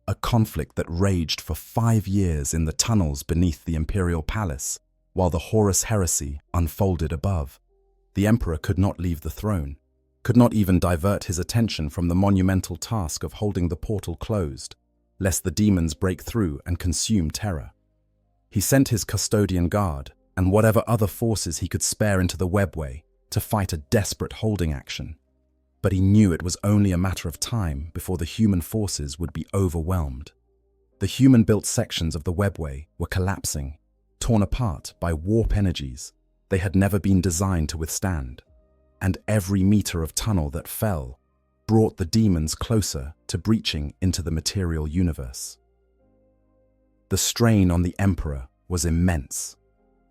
a conflict that raged for 5 years in the tunnels beneath the Imperial Palace, while the Horus heresy unfolded above. The Emperor could not leave the throne, could not even divert his attention from the monumental task of holding the portal closed, lest the demons break through and consume Terra. He sent his custodian guard and whatever other forces he could spare into the webway to fight a desperate holding action. But he knew it was only a matter of time before the human forces would be overwhelmed. The human-built sections of the webway were collapsing, torn apart by warp energies they had never been designed to withstand, and every meter of tunnel that fell brought the demons closer to breaching into the material universe. The strain on the Emperor was immense.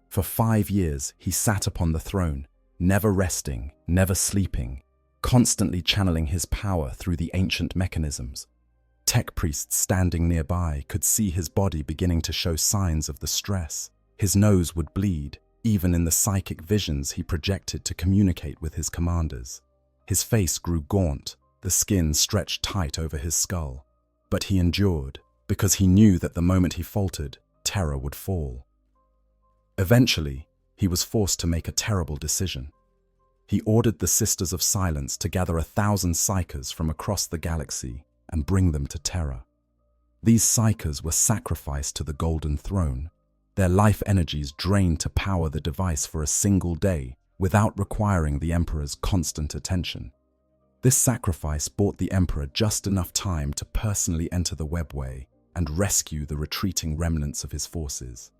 For 5 years he sat upon the throne, never resting, never sleeping, constantly channeling his power through the ancient mechanisms. Tech priests standing nearby could see his body beginning to show signs of the stress. His nose would bleed, even in the psychic visions he projected to communicate with his commanders. His face grew gaunt, the skin stretched tight over his skull. But he endured, because he knew that the moment he faltered, Terra would fall. Eventually, he was forced to make a terrible decision. He ordered the Sisters of Silence to gather 1,000 psychers from across the galaxy and bring them to Terra. These psychers were sacrificed to the Golden Throne, their life energies drained to power the device for a single day without requiring the Emperor's constant attention. This sacrifice bought the Emperor just enough time to personally enter the webway and rescue the retreating remnants of his forces.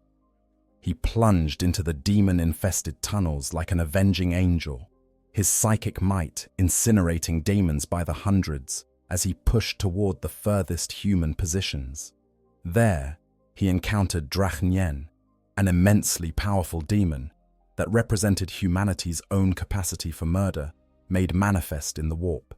He plunged into the demon-infested tunnels like an avenging angel, his psychic might incinerating demons by the hundreds as he pushed toward the furthest human positions. There, he encountered Drachnien, an immensely powerful demon that represented humanity's own capacity for murder, made manifest in the warp.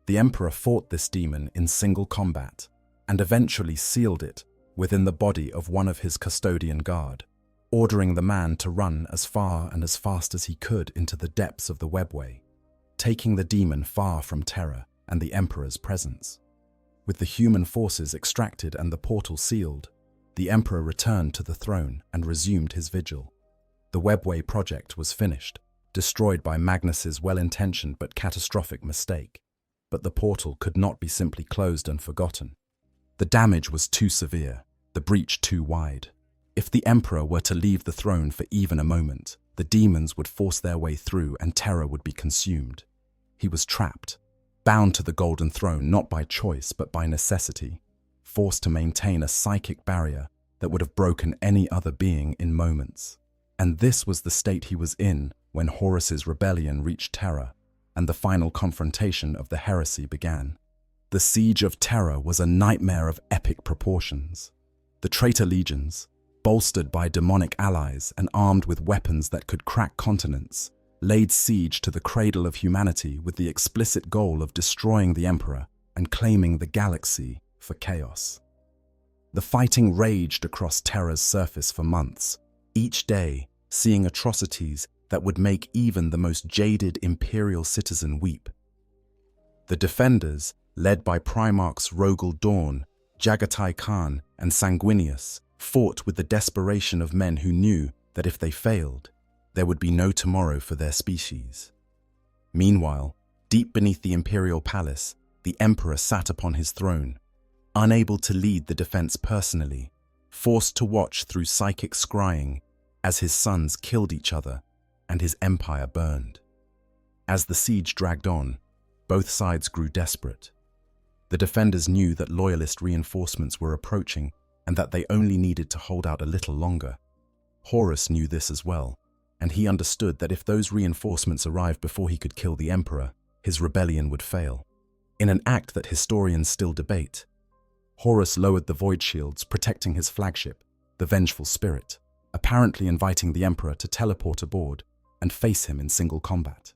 The Emperor fought this demon in single combat and eventually sealed it within the body of one of his custodian guard, ordering the man to run as far and as fast as he could into the depths of the webway, taking the demon far from Terra and the Emperor's presence. With the human forces extracted and the portal sealed, the Emperor returned to the throne and resumed his vigil. The webway project was finished, destroyed by Magnus's well-intentioned but catastrophic mistake. But the portal could not be simply closed and forgotten. The damage was too severe, the breach too wide. If the Emperor were to leave the throne for even a moment, the demons would force their way through and Terra would be consumed. He was trapped, bound to the Golden Throne not by choice but by necessity, forced to maintain a psychic barrier that would have broken any other being in moments. And this was the state he was in when Horus's rebellion reached Terra and the final confrontation of the heresy began. The siege of Terra was a nightmare of epic proportions. The traitor legions, bolstered by demonic allies and armed with weapons that could crack continents, laid siege to the cradle of humanity with the explicit goal of destroying the Emperor and claiming the galaxy for chaos. The fighting raged across Terra's surface for months, each day seeing atrocities that would make even the most jaded imperial citizen weep. The defenders, led by Primarchs Rogel Dawn, Jagatai Khan, and Sanguinius, fought with the desperation of men who knew that if they failed, there would be no tomorrow for their species. Meanwhile, deep beneath the imperial palace, the Emperor sat upon his throne, unable to lead the defense personally, forced to watch through psychic scrying as his sons killed each other and his empire burned. As the siege dragged on, both sides grew desperate. The defenders knew that loyalist reinforcements were approaching and that they only needed to hold out a little longer. Horus knew this as well, and he understood that if those reinforcements arrived before he could kill the Emperor, his rebellion would fail. In an act that historians still debate, Horus lowered the void shields protecting his flagship, the Vengeful Spirit, apparently inviting the Emperor to teleport aboard and face him in single combat.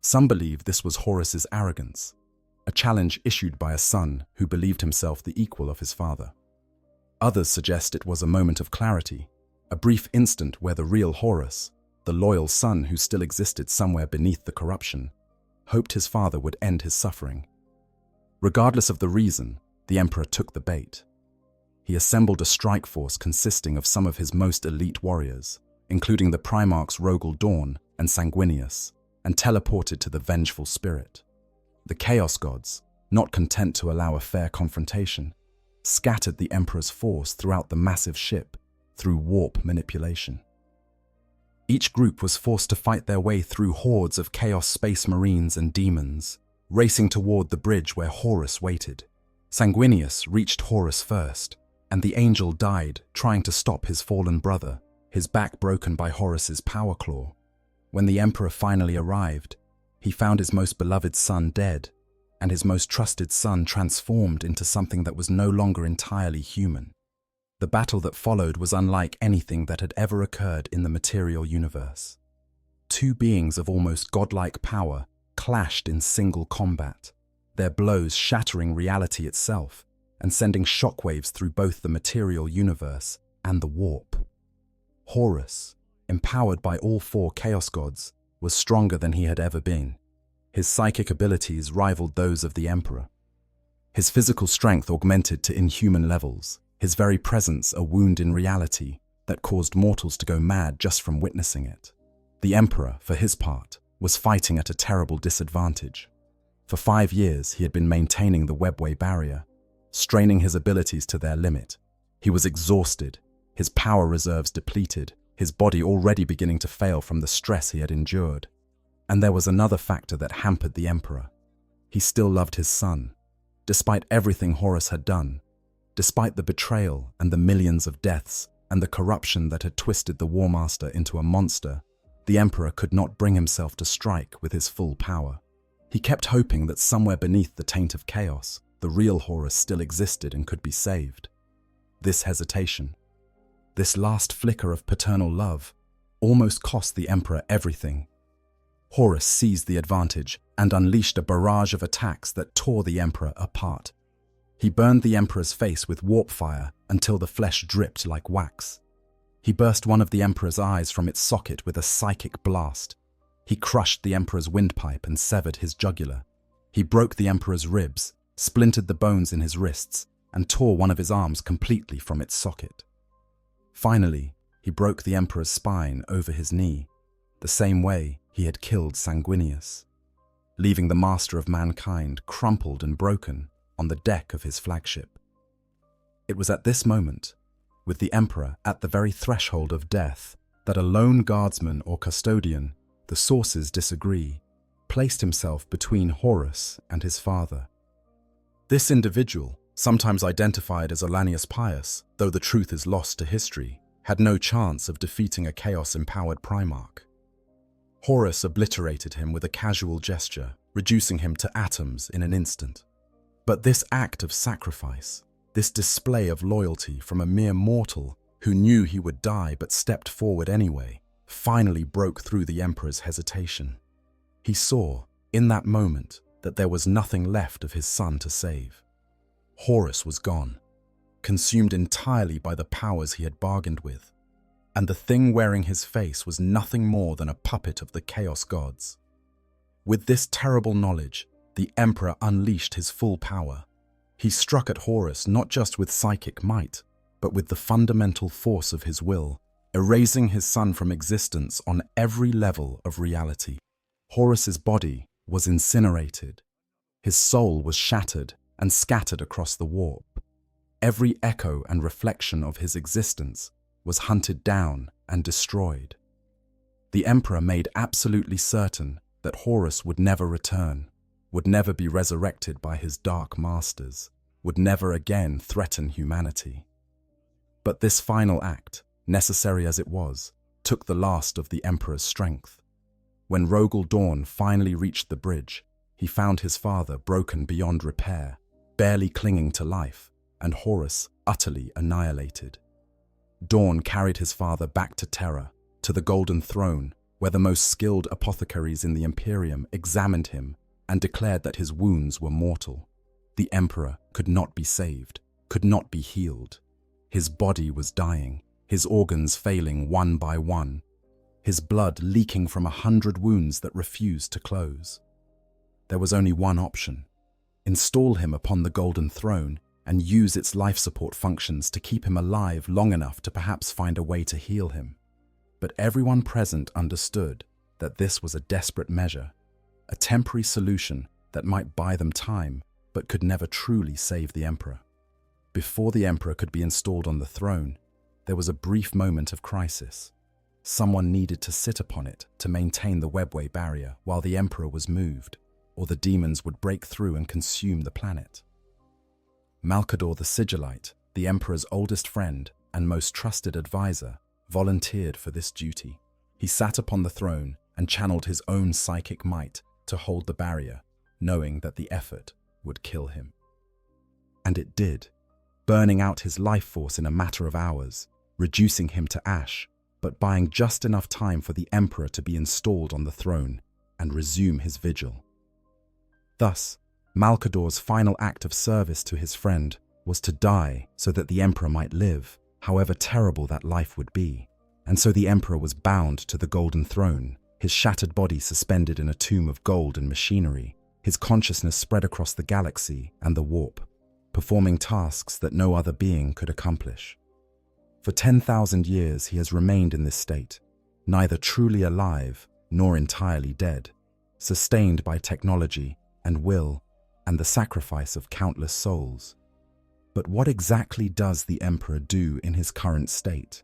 Some believe this was Horus's arrogance, a challenge issued by a son who believed himself the equal of his father. Others suggest it was a moment of clarity, a brief instant where the real Horus, the loyal son who still existed somewhere beneath the corruption, hoped his father would end his suffering. Regardless of the reason, the Emperor took the bait. He assembled a strike force consisting of some of his most elite warriors, including the Primarchs Rogel Dawn and Sanguinius, and teleported to the Vengeful Spirit. The Chaos Gods, not content to allow a fair confrontation, scattered the Emperor's force throughout the massive ship through warp manipulation. Each group was forced to fight their way through hordes of Chaos Space Marines and demons, racing toward the bridge where Horus waited. Sanguinius reached Horus first, and the angel died trying to stop his fallen brother, his back broken by Horus's power claw. When the Emperor finally arrived, he found his most beloved son dead, and his most trusted son transformed into something that was no longer entirely human. The battle that followed was unlike anything that had ever occurred in the material universe. Two beings of almost godlike power clashed in single combat, their blows shattering reality itself and sending shockwaves through both the material universe and the warp. Horus, empowered by all four Chaos Gods, was stronger than he had ever been. His psychic abilities rivaled those of the Emperor. His physical strength augmented to inhuman levels, his very presence a wound in reality that caused mortals to go mad just from witnessing it. The Emperor, for his part, was fighting at a terrible disadvantage. For 5 years, he had been maintaining the webway barrier, straining his abilities to their limit. He was exhausted, his power reserves depleted, his body already beginning to fail from the stress he had endured. And there was another factor that hampered the Emperor. He still loved his son. Despite everything Horus had done, despite the betrayal and the millions of deaths and the corruption that had twisted the War Master into a monster, the Emperor could not bring himself to strike with his full power. He kept hoping that somewhere beneath the taint of chaos, the real Horus still existed and could be saved. This hesitation, this last flicker of paternal love, almost cost the Emperor everything. Horus seized the advantage and unleashed a barrage of attacks that tore the Emperor apart. He burned the Emperor's face with warp fire until the flesh dripped like wax. He burst one of the Emperor's eyes from its socket with a psychic blast. He crushed the Emperor's windpipe and severed his jugular. He broke the Emperor's ribs, splintered the bones in his wrists, and tore one of his arms completely from its socket. Finally, he broke the Emperor's spine over his knee, the same way he had killed Sanguinius, leaving the master of mankind crumpled and broken on the deck of his flagship. It was at this moment, with the Emperor at the very threshold of death, that a lone guardsman or custodian, the sources disagree, placed himself between Horus and his father. This individual, sometimes identified as Olanius Pius, though the truth is lost to history, had no chance of defeating a chaos-empowered Primarch. Horus obliterated him with a casual gesture, reducing him to atoms in an instant. But this act of sacrifice, this display of loyalty from a mere mortal who knew he would die but stepped forward anyway, finally broke through the Emperor's hesitation. He saw, in that moment, that there was nothing left of his son to save. Horus was gone, consumed entirely by the powers he had bargained with, and the thing wearing his face was nothing more than a puppet of the Chaos Gods. With this terrible knowledge, the Emperor unleashed his full power. He struck at Horus not just with psychic might, but with the fundamental force of his will, erasing his son from existence on every level of reality. Horus's body was incinerated. His soul was shattered and scattered across the warp. Every echo and reflection of his existence was hunted down and destroyed. The Emperor made absolutely certain that Horus would never return, would never be resurrected by his dark masters, would never again threaten humanity. But this final act, necessary as it was, took the last of the Emperor's strength. When Rogel Dawn finally reached the bridge, he found his father broken beyond repair, barely clinging to life, and Horus utterly annihilated. Dawn carried his father back to Terra, to the Golden Throne, where the most skilled apothecaries in the Imperium examined him and declared that his wounds were mortal. The Emperor could not be saved, could not be healed. His body was dying, his organs failing one by one, his blood leaking from 100 wounds that refused to close. There was only one option: install him upon the Golden Throne and use its life support functions to keep him alive long enough to perhaps find a way to heal him. But everyone present understood that this was a desperate measure, a temporary solution that might buy them time but could never truly save the Emperor. Before the Emperor could be installed on the throne, there was a brief moment of crisis. Someone needed to sit upon it to maintain the webway barrier while the Emperor was moved, or the demons would break through and consume the planet. Malcador the Sigillite, the Emperor's oldest friend and most trusted advisor, volunteered for this duty. He sat upon the throne and channeled his own psychic might to hold the barrier, knowing that the effort would kill him. And it did, burning out his life force in a matter of hours, reducing him to ash, but buying just enough time for the Emperor to be installed on the throne and resume his vigil. Thus, Malcador's final act of service to his friend was to die so that the Emperor might live, however terrible that life would be. And so the Emperor was bound to the Golden Throne, his shattered body suspended in a tomb of gold and machinery, his consciousness spread across the galaxy and the warp, performing tasks that no other being could accomplish. For 10,000 years he has remained in this state, neither truly alive nor entirely dead, sustained by technology and will and the sacrifice of countless souls. But what exactly does the Emperor do in his current state?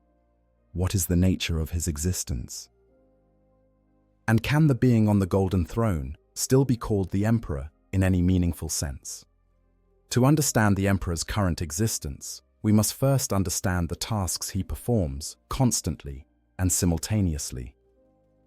What is the nature of his existence? And can the being on the Golden Throne still be called the Emperor in any meaningful sense? To understand the Emperor's current existence, we must first understand the tasks he performs constantly and simultaneously.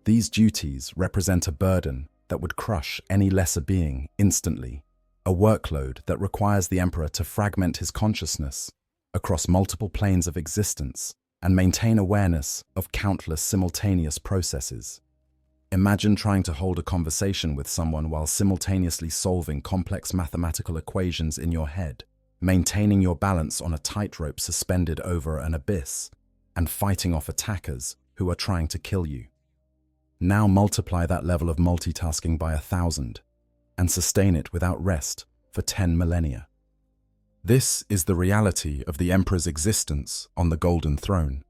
These duties represent a burden that would crush any lesser being instantly, a workload that requires the Emperor to fragment his consciousness across multiple planes of existence and maintain awareness of countless simultaneous processes. Imagine trying to hold a conversation with someone while simultaneously solving complex mathematical equations in your head, maintaining your balance on a tightrope suspended over an abyss, and fighting off attackers who are trying to kill you. Now multiply that level of multitasking by 1,000 and sustain it without rest for 10 millennia. This is the reality of the Emperor's existence on the Golden Throne.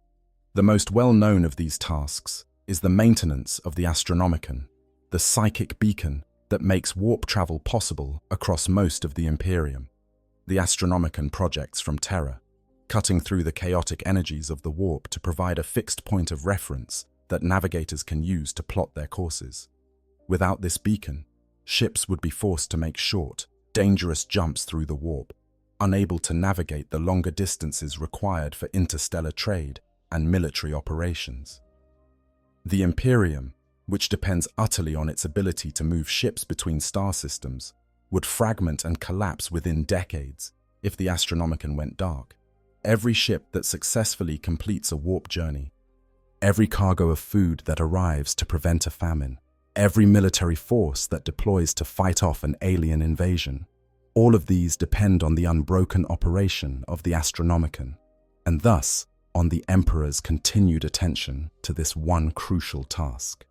The most well-known of these tasks is the maintenance of the Astronomicon, the psychic beacon that makes warp travel possible across most of the Imperium. The Astronomicon projects from Terra, cutting through the chaotic energies of the warp to provide a fixed point of reference that navigators can use to plot their courses. Without this beacon, ships would be forced to make short, dangerous jumps through the warp, unable to navigate the longer distances required for interstellar trade and military operations. The Imperium, which depends utterly on its ability to move ships between star systems, would fragment and collapse within decades if the Astronomicon went dark. Every ship that successfully completes a warp journey, every cargo of food that arrives to prevent a famine, every military force that deploys to fight off an alien invasion, all of these depend on the unbroken operation of the Astronomicon, and thus on the Emperor's continued attention to this one crucial task.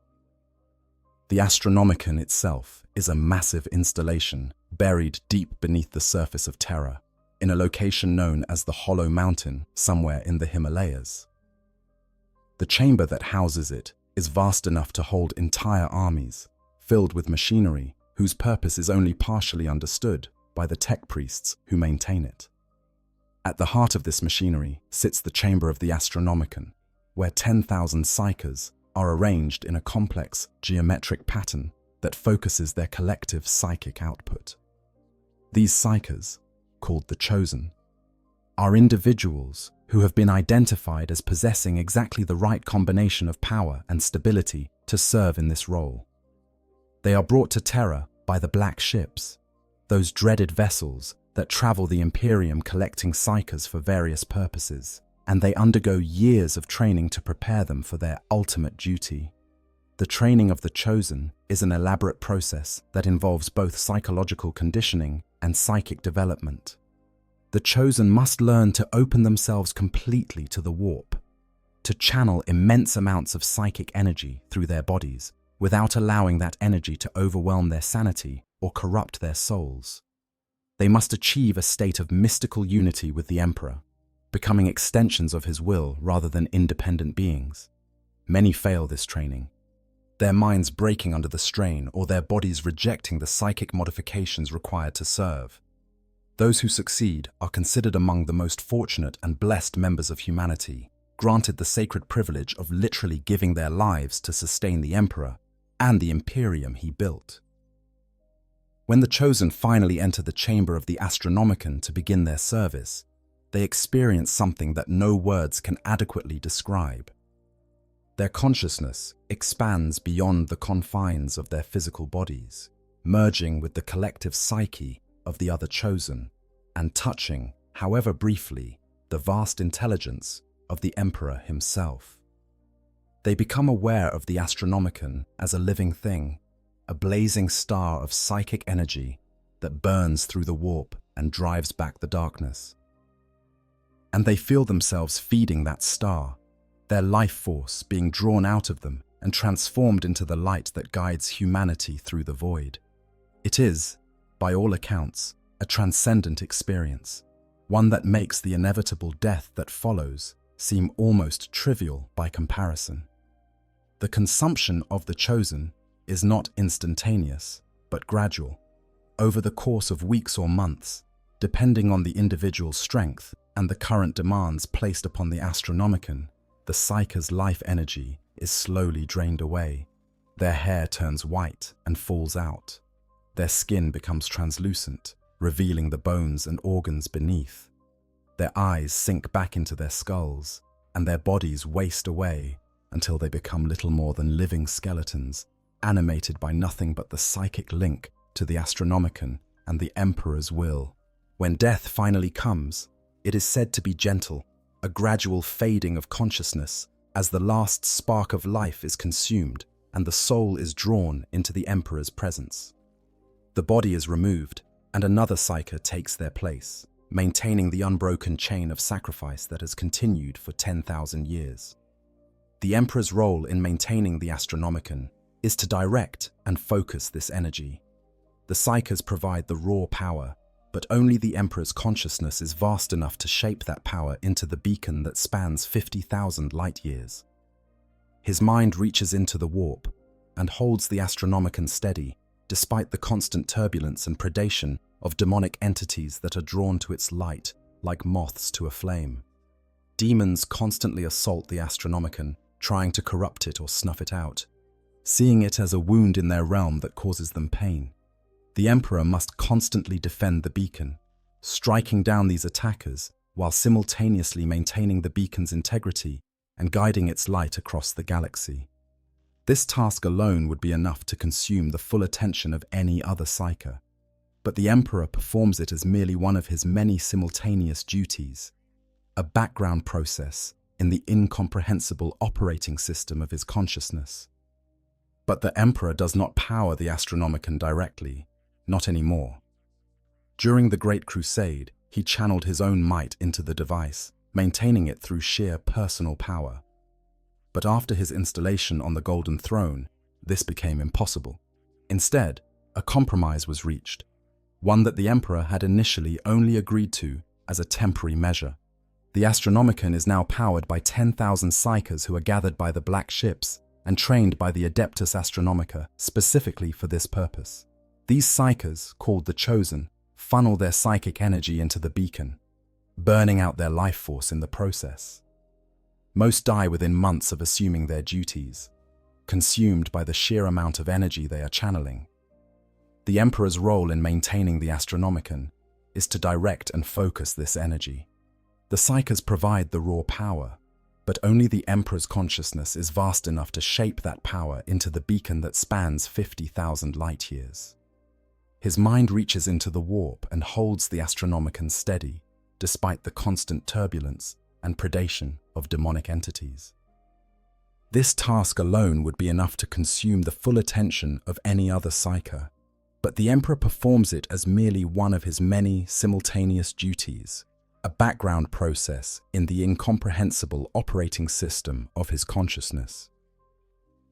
The Astronomicon itself is a massive installation buried deep beneath the surface of Terra, in a location known as the Hollow Mountain, somewhere in the Himalayas. The chamber that houses it is vast enough to hold entire armies, filled with machinery whose purpose is only partially understood by the tech priests who maintain it. At the heart of this machinery sits the chamber of the Astronomicon, where 10,000 psychers are arranged in a complex geometric pattern that focuses their collective psychic output. These psychers, called the Chosen, are individuals who have been identified as possessing exactly the right combination of power and stability to serve in this role. They are brought to Terra by the Black Ships, those dreaded vessels that travel the Imperium collecting psychers for various purposes, and they undergo years of training to prepare them for their ultimate duty. The training of the Chosen is an elaborate process that involves both psychological conditioning and psychic development. The Chosen must learn to open themselves completely to the warp, to channel immense amounts of psychic energy through their bodies without allowing that energy to overwhelm their sanity or corrupt their souls. They must achieve a state of mystical unity with the Emperor, becoming extensions of his will rather than independent beings. Many fail this training, their minds breaking under the strain or their bodies rejecting the psychic modifications required to serve. Those who succeed are considered among the most fortunate and blessed members of humanity, granted the sacred privilege of literally giving their lives to sustain the Emperor and the Imperium he built. When the Chosen finally enter the chamber of the Astronomicon to begin their service, they experience something that no words can adequately describe. Their consciousness expands beyond the confines of their physical bodies, merging with the collective psyche of the other Chosen, and touching, however briefly, the vast intelligence of the Emperor himself. They become aware of the Astronomicon as a living thing, a blazing star of psychic energy that burns through the warp and drives back the darkness. And they feel themselves feeding that star, their life force being drawn out of them and transformed into the light that guides humanity through the void. It is, by all accounts, a transcendent experience, one that makes the inevitable death that follows seem almost trivial by comparison. The consumption of the Chosen is not instantaneous, but gradual, over the course of weeks or months, depending on the individual's strength and the current demands placed upon the Astronomicon. The psycher's life energy is slowly drained away. Their hair turns white and falls out. Their skin becomes translucent, revealing the bones and organs beneath. Their eyes sink back into their skulls, and their bodies waste away until they become little more than living skeletons, animated by nothing but the psychic link to the Astronomicon and the Emperor's will. When death finally comes, it is said to be gentle, a gradual fading of consciousness as the last spark of life is consumed and the soul is drawn into the Emperor's presence. The body is removed, and another psyker takes their place, maintaining the unbroken chain of sacrifice that has continued for 10,000 years. The Emperor's role in maintaining the Astronomicon is to direct and focus this energy. The psykers provide the raw power, but only the Emperor's consciousness is vast enough to shape that power into the beacon that spans 50,000 light-years. His mind reaches into the warp and holds the Astronomicon steady, despite the constant turbulence and predation of demonic entities that are drawn to its light like moths to a flame. Demons constantly assault the Astronomicon, trying to corrupt it or snuff it out, seeing it as a wound in their realm that causes them pain. The Emperor must constantly defend the beacon, striking down these attackers while simultaneously maintaining the beacon's integrity and guiding its light across the galaxy. This task alone would be enough to consume the full attention of any other psyker, but the Emperor performs it as merely one of his many simultaneous duties, a background process in the incomprehensible operating system of his consciousness. But the Emperor does not power the Astronomicon directly, not anymore. During the Great Crusade, he channeled his own might into the device, maintaining it through sheer personal power. But after his installation on the Golden Throne, this became impossible. Instead, a compromise was reached, one that the Emperor had initially only agreed to as a temporary measure. The Astronomicon is now powered by 10,000 psykers who are gathered by the Black Ships and trained by the Adeptus Astronomica specifically for this purpose. These psykers, called the Chosen, funnel their psychic energy into the beacon, burning out their life force in the process. Most die within months of assuming their duties, consumed by the sheer amount of energy they are channeling. The Emperor's role in maintaining the Astronomicon is to direct and focus this energy. The psykers provide the raw power, but only the Emperor's consciousness is vast enough to shape that power into the beacon that spans 50,000 light-years. His mind reaches into the warp and holds the Astronomicon steady, despite the constant turbulence and predation of demonic entities. This task alone would be enough to consume the full attention of any other psyker, but the Emperor performs it as merely one of his many simultaneous duties, a background process in the incomprehensible operating system of his consciousness.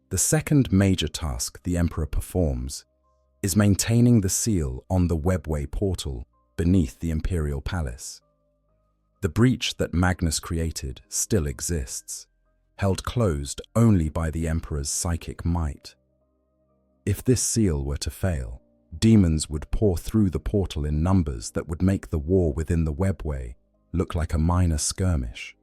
The second major task the Emperor performs is maintaining the seal on the webway portal beneath the Imperial Palace. The breach that Magnus created still exists, held closed only by the Emperor's psychic might. If this seal were to fail, demons would pour through the portal in numbers that would make the war within the webway look like a minor skirmish.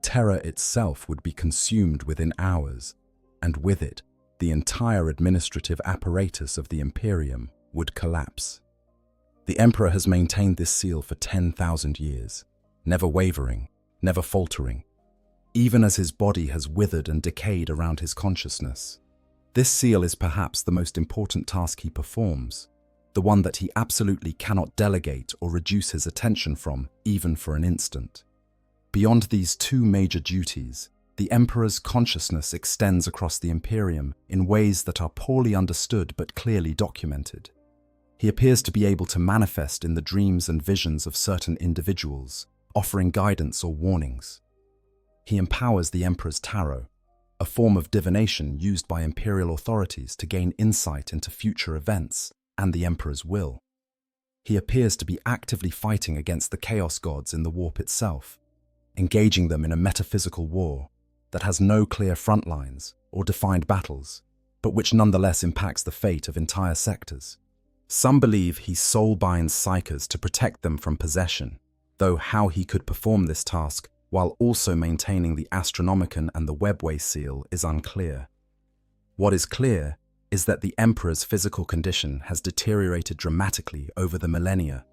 Terror itself would be consumed within hours, and with it, the entire administrative apparatus of the Imperium would collapse. The Emperor has maintained this seal for 10,000 years, never wavering, never faltering, even as his body has withered and decayed around his consciousness. This seal is perhaps the most important task he performs, the one that he absolutely cannot delegate or reduce his attention from, even for an instant. Beyond these two major duties, the Emperor's consciousness extends across the Imperium in ways that are poorly understood but clearly documented. He appears to be able to manifest in the dreams and visions of certain individuals, offering guidance or warnings. He empowers the Emperor's tarot, a form of divination used by imperial authorities to gain insight into future events and the Emperor's will. He appears to be actively fighting against the Chaos Gods in the warp itself, engaging them in a metaphysical war that has no clear front lines or defined battles, but which nonetheless impacts the fate of entire sectors. Some believe he soul binds psykers to protect them from possession, though how he could perform this task while also maintaining the Astronomicon and the Webway seal is unclear. What is clear is that the Emperor's physical condition has deteriorated dramatically over the millennia.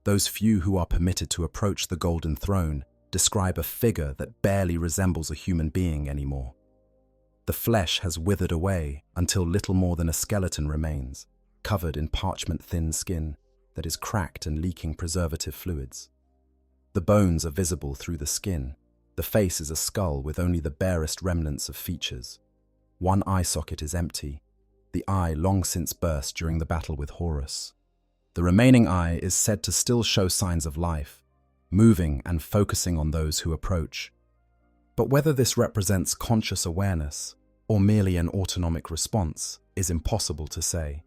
Those few who are permitted to approach the Golden Throne describe a figure that barely resembles a human being anymore. The flesh has withered away until little more than a skeleton remains, covered in parchment-thin skin that is cracked and leaking preservative fluids. The bones are visible through the skin. The face is a skull with only the barest remnants of features. One eye socket is empty, the eye long since burst during the battle with Horus. The remaining eye is said to still show signs of life, moving and focusing on those who approach. But whether this represents conscious awareness or merely an autonomic response is impossible to say.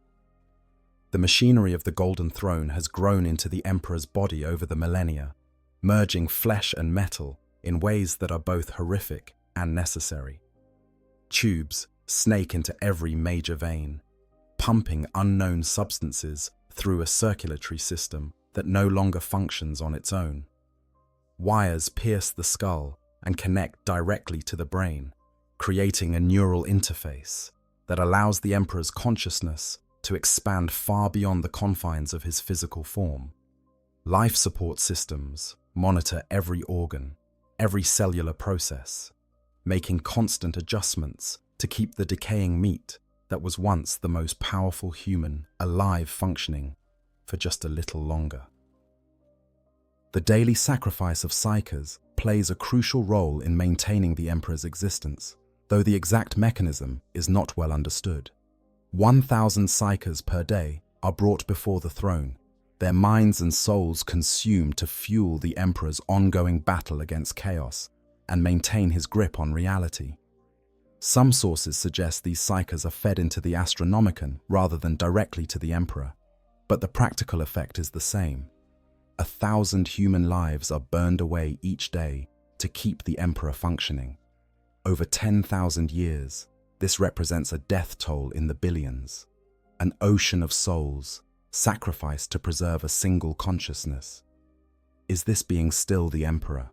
The machinery of the Golden Throne has grown into the Emperor's body over the millennia, merging flesh and metal in ways that are both horrific and necessary. Tubes snake into every major vein, pumping unknown substances through a circulatory system that no longer functions on its own. Wires pierce the skull and connect directly to the brain, creating a neural interface that allows the Emperor's consciousness to expand far beyond the confines of his physical form. Life support systems monitor every organ, every cellular process, making constant adjustments to keep the decaying meat that was once the most powerful human alive functioning for just a little longer. The daily sacrifice of psychers plays a crucial role in maintaining the Emperor's existence, though the exact mechanism is not well understood. 1,000 psychers per day are brought before the throne, their minds and souls consumed to fuel the Emperor's ongoing battle against chaos and maintain his grip on reality. Some sources suggest these psychers are fed into the Astronomicon rather than directly to the Emperor, but the practical effect is the same. 1,000 human lives are burned away each day to keep the Emperor functioning. Over 10,000 years, this represents a death toll in the billions, an ocean of souls sacrificed to preserve a single consciousness. Is this being still the Emperor?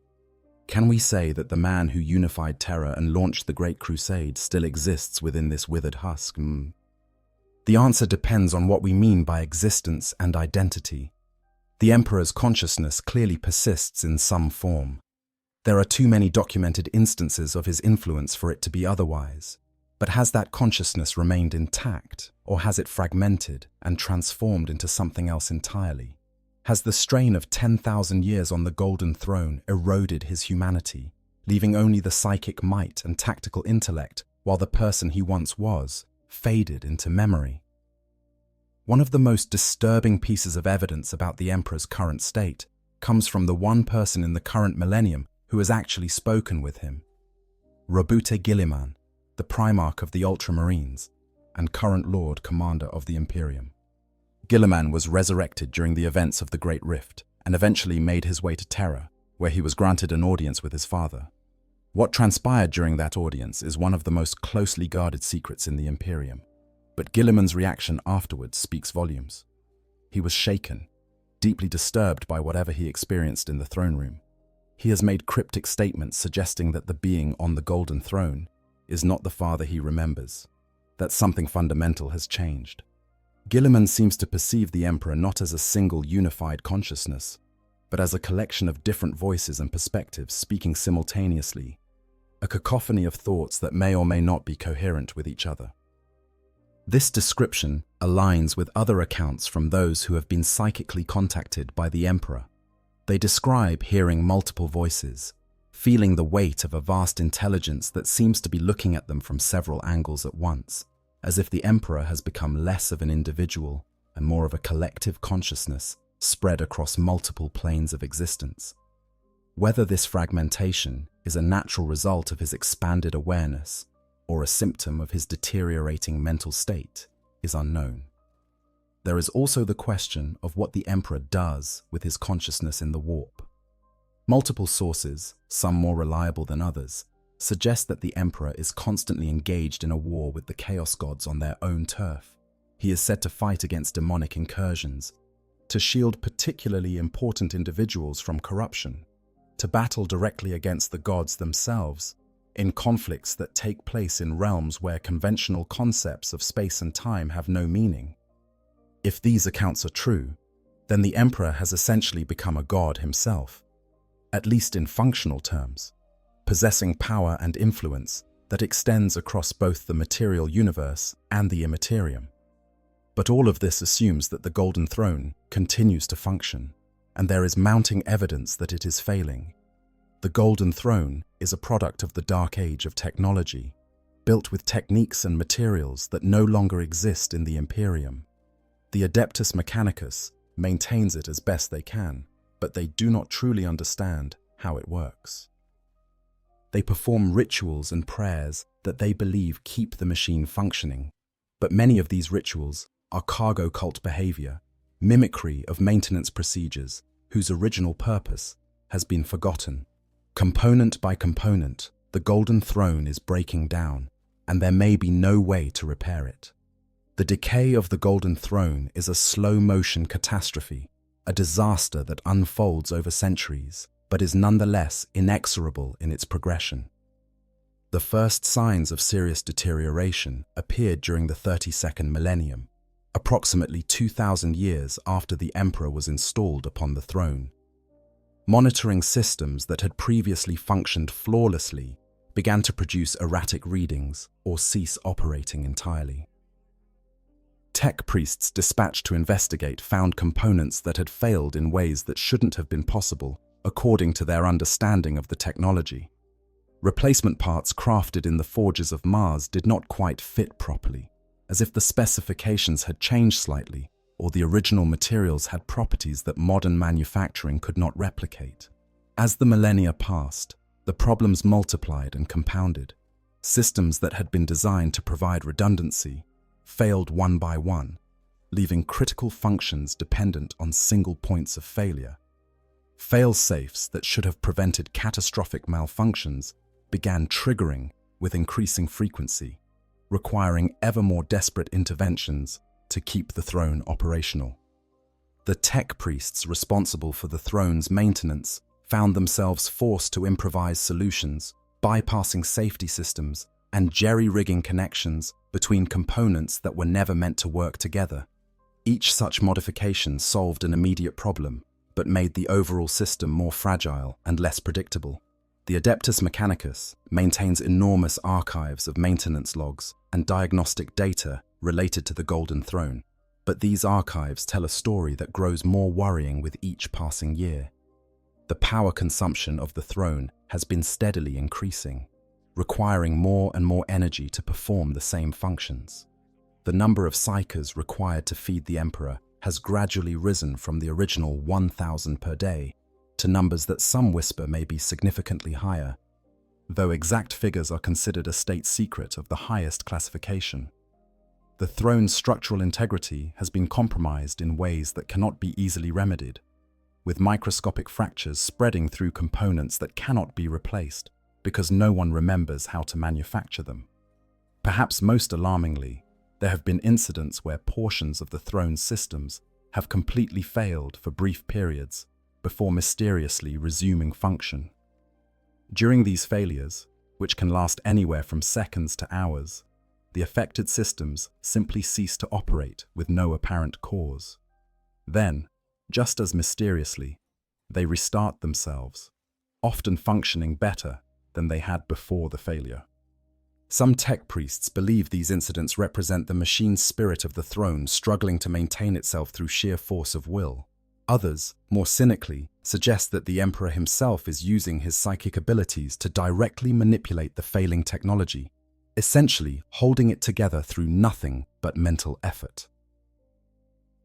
Can we say that the man who unified Terra and launched the Great Crusade still exists within this withered husk? The answer depends on what we mean by existence and identity. The Emperor's consciousness clearly persists in some form. There are too many documented instances of his influence for it to be otherwise. But has that consciousness remained intact, or has it fragmented and transformed into something else entirely? Has the strain of 10,000 years on the Golden Throne eroded his humanity, leaving only the psychic might and tactical intellect, while the person he once was faded into memory? One of the most disturbing pieces of evidence about the Emperor's current state comes from the one person in the current millennium who has actually spoken with him. Robute Guilliman, the Primarch of the Ultramarines and current Lord Commander of the Imperium. Guilliman was resurrected during the events of the Great Rift and eventually made his way to Terra, where he was granted an audience with his father. What transpired during that audience is one of the most closely guarded secrets in the Imperium, but Guilliman's reaction afterwards speaks volumes. He was shaken, deeply disturbed by whatever he experienced in the throne room. He has made cryptic statements suggesting that the being on the Golden Throne is not the father he remembers, that something fundamental has changed. Guilliman seems to perceive the Emperor not as a single unified consciousness, but as a collection of different voices and perspectives speaking simultaneously, a cacophony of thoughts that may or may not be coherent with each other. This description aligns with other accounts from those who have been psychically contacted by the Emperor. They describe hearing multiple voices, feeling the weight of a vast intelligence that seems to be looking at them from several angles at once, as if the Emperor has become less of an individual and more of a collective consciousness spread across multiple planes of existence. Whether this fragmentation is a natural result of his expanded awareness or a symptom of his deteriorating mental state is unknown. There is also the question of what the Emperor does with his consciousness in the warp. Multiple sources, some more reliable than others, suggest that the Emperor is constantly engaged in a war with the Chaos Gods on their own turf. He is said to fight against demonic incursions, to shield particularly important individuals from corruption, to battle directly against the gods themselves, in conflicts that take place in realms where conventional concepts of space and time have no meaning. If these accounts are true, then the Emperor has essentially become a god himself, at least in functional terms, possessing power and influence that extends across both the material universe and the immaterium. But all of this assumes that the Golden Throne continues to function, and there is mounting evidence that it is failing. The Golden Throne is a product of the dark age of technology, built with techniques and materials that no longer exist in the Imperium. The Adeptus Mechanicus maintains it as best they can, but they do not truly understand how it works. They perform rituals and prayers that they believe keep the machine functioning, but many of these rituals are cargo cult behavior, mimicry of maintenance procedures whose original purpose has been forgotten. Component by component, the Golden Throne is breaking down, and there may be no way to repair it. The decay of the Golden Throne is a slow-motion catastrophe, a disaster that unfolds over centuries, but is nonetheless inexorable in its progression. The first signs of serious deterioration appeared during the 32nd Millennium, approximately 2,000 years after the Emperor was installed upon the throne. Monitoring systems that had previously functioned flawlessly began to produce erratic readings or cease operating entirely. Tech priests dispatched to investigate found components that had failed in ways that shouldn't have been possible, according to their understanding of the technology. Replacement parts crafted in the forges of Mars did not quite fit properly, as if the specifications had changed slightly, or the original materials had properties that modern manufacturing could not replicate. As the millennia passed, the problems multiplied and compounded. Systems that had been designed to provide redundancy failed one by one, leaving critical functions dependent on single points of failure. Fail-safes that should have prevented catastrophic malfunctions began triggering with increasing frequency, requiring ever more desperate interventions to keep the throne operational. The tech priests responsible for the throne's maintenance found themselves forced to improvise solutions, bypassing safety systems and jerry-rigging connections between components that were never meant to work together. Each such modification solved an immediate problem, but made the overall system more fragile and less predictable. The Adeptus Mechanicus maintains enormous archives of maintenance logs and diagnostic data related to the Golden Throne, but these archives tell a story that grows more worrying with each passing year. The power consumption of the throne has been steadily increasing, requiring more and more energy to perform the same functions. The number of psychers required to feed the Emperor has gradually risen from the original 1,000 per day to numbers that some whisper may be significantly higher, though exact figures are considered a state secret of the highest classification. The throne's structural integrity has been compromised in ways that cannot be easily remedied, with microscopic fractures spreading through components that cannot be replaced because no one remembers how to manufacture them. Perhaps most alarmingly, there have been incidents where portions of the throne's systems have completely failed for brief periods before mysteriously resuming function. During these failures, which can last anywhere from seconds to hours, the affected systems simply cease to operate with no apparent cause. Then, just as mysteriously, they restart themselves, often functioning better than they had before the failure. Some tech priests believe these incidents represent the machine spirit of the throne struggling to maintain itself through sheer force of will. Others, more cynically, suggest that the Emperor himself is using his psychic abilities to directly manipulate the failing technology, essentially holding it together through nothing but mental effort.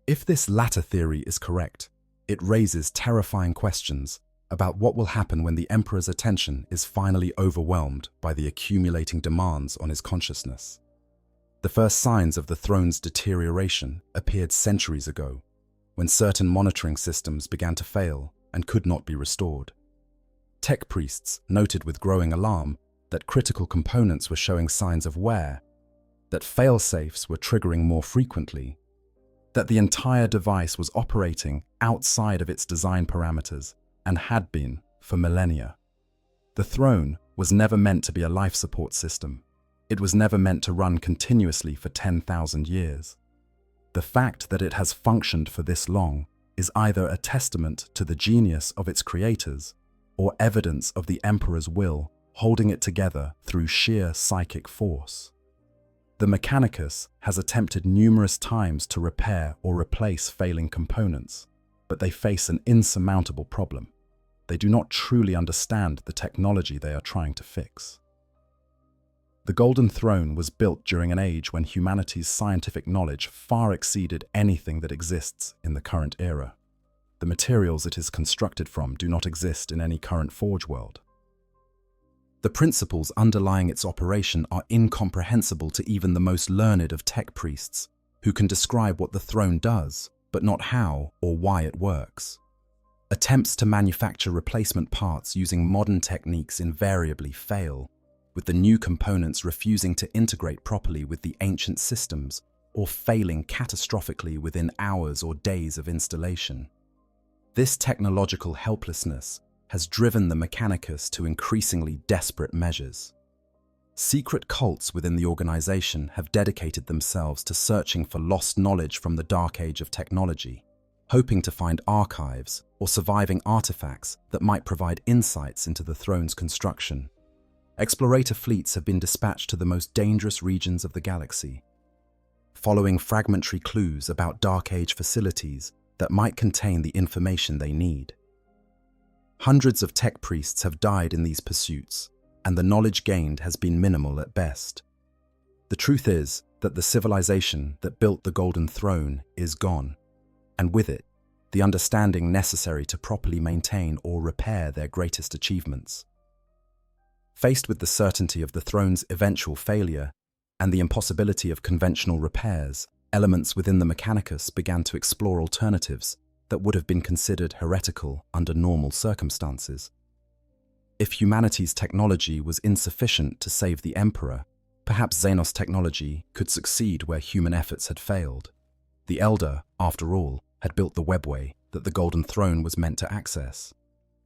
If this latter theory is correct, it raises terrifying questions about what will happen when the Emperor's attention is finally overwhelmed by the accumulating demands on his consciousness. The first signs of the throne's deterioration appeared centuries ago, when certain monitoring systems began to fail and could not be restored. Tech priests noted with growing alarm that critical components were showing signs of wear, that fail-safes were triggering more frequently, that the entire device was operating outside of its design parameters and had been for millennia. The throne was never meant to be a life support system. It was never meant to run continuously for 10,000 years. The fact that it has functioned for this long is either a testament to the genius of its creators or evidence of the Emperor's will holding it together through sheer psychic force. The Mechanicus has attempted numerous times to repair or replace failing components, but they face an insurmountable problem. They do not truly understand the technology they are trying to fix. The Golden Throne was built during an age when humanity's scientific knowledge far exceeded anything that exists in the current era. The materials it is constructed from do not exist in any current Forge world. The principles underlying its operation are incomprehensible to even the most learned of tech priests, who can describe what the throne does, but not how or why it works. Attempts to manufacture replacement parts using modern techniques invariably fail, with the new components refusing to integrate properly with the ancient systems or failing catastrophically within hours or days of installation. This technological helplessness has driven the Mechanicus to increasingly desperate measures. Secret cults within the organization have dedicated themselves to searching for lost knowledge from the dark age of technology, hoping to find archives or surviving artifacts that might provide insights into the throne's construction. Explorator fleets have been dispatched to the most dangerous regions of the galaxy, following fragmentary clues about Dark Age facilities that might contain the information they need. Hundreds of tech priests have died in these pursuits, and the knowledge gained has been minimal at best. The truth is that the civilization that built the Golden Throne is gone, and with it, the understanding necessary to properly maintain or repair their greatest achievements. Faced with the certainty of the throne's eventual failure and the impossibility of conventional repairs, elements within the Mechanicus began to explore alternatives that would have been considered heretical under normal circumstances. If humanity's technology was insufficient to save the Emperor, perhaps Xenos technology could succeed where human efforts had failed. The Elder, after all, had built the webway that the Golden Throne was meant to access.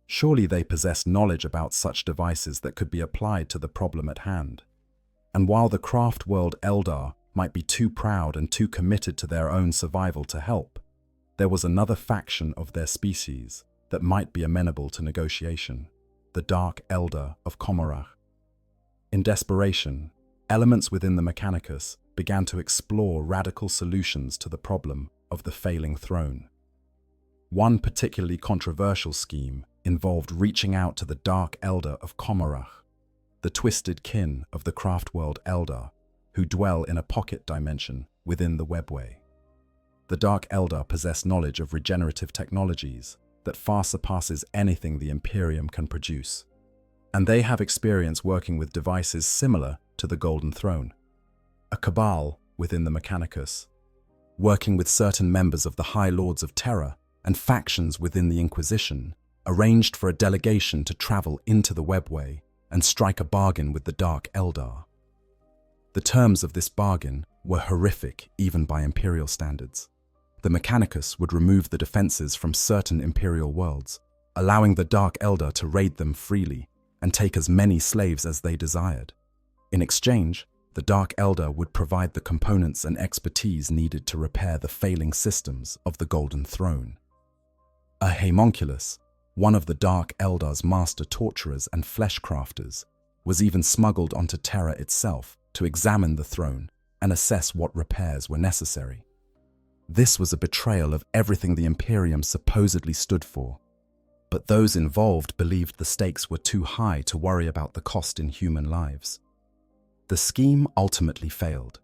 Surely they possessed knowledge about such devices that could be applied to the problem at hand. And while the craft world Eldar might be too proud and too committed to their own survival to help, there was another faction of their species that might be amenable to negotiation, the Dark Eldar of Komorach. In desperation, elements within the Mechanicus began to explore radical solutions to the problem of the failing throne. One particularly controversial scheme involved reaching out to the Dark Eldar of Komorach, the twisted kin of the craft world Eldar, who dwell in a pocket dimension within the webway. The Dark Eldar possess knowledge of regenerative technologies that far surpasses anything the Imperium can produce, and they have experience working with devices similar to the Golden Throne. A cabal within the Mechanicus, working with certain members of the High Lords of Terror and factions within the Inquisition, arranged for a delegation to travel into the webway and strike a bargain with the Dark Eldar. The terms of this bargain were horrific even by Imperial standards. The Mechanicus would remove the defenses from certain Imperial worlds, allowing the Dark Eldar to raid them freely and take as many slaves as they desired. In exchange, the Dark Eldar would provide the components and expertise needed to repair the failing systems of the Golden Throne. A homunculus, one of the Dark Eldar's master torturers and flesh crafters, was even smuggled onto Terra itself to examine the throne and assess what repairs were necessary. This was a betrayal of everything the Imperium supposedly stood for, but those involved believed the stakes were too high to worry about the cost in human lives. The scheme ultimately failed.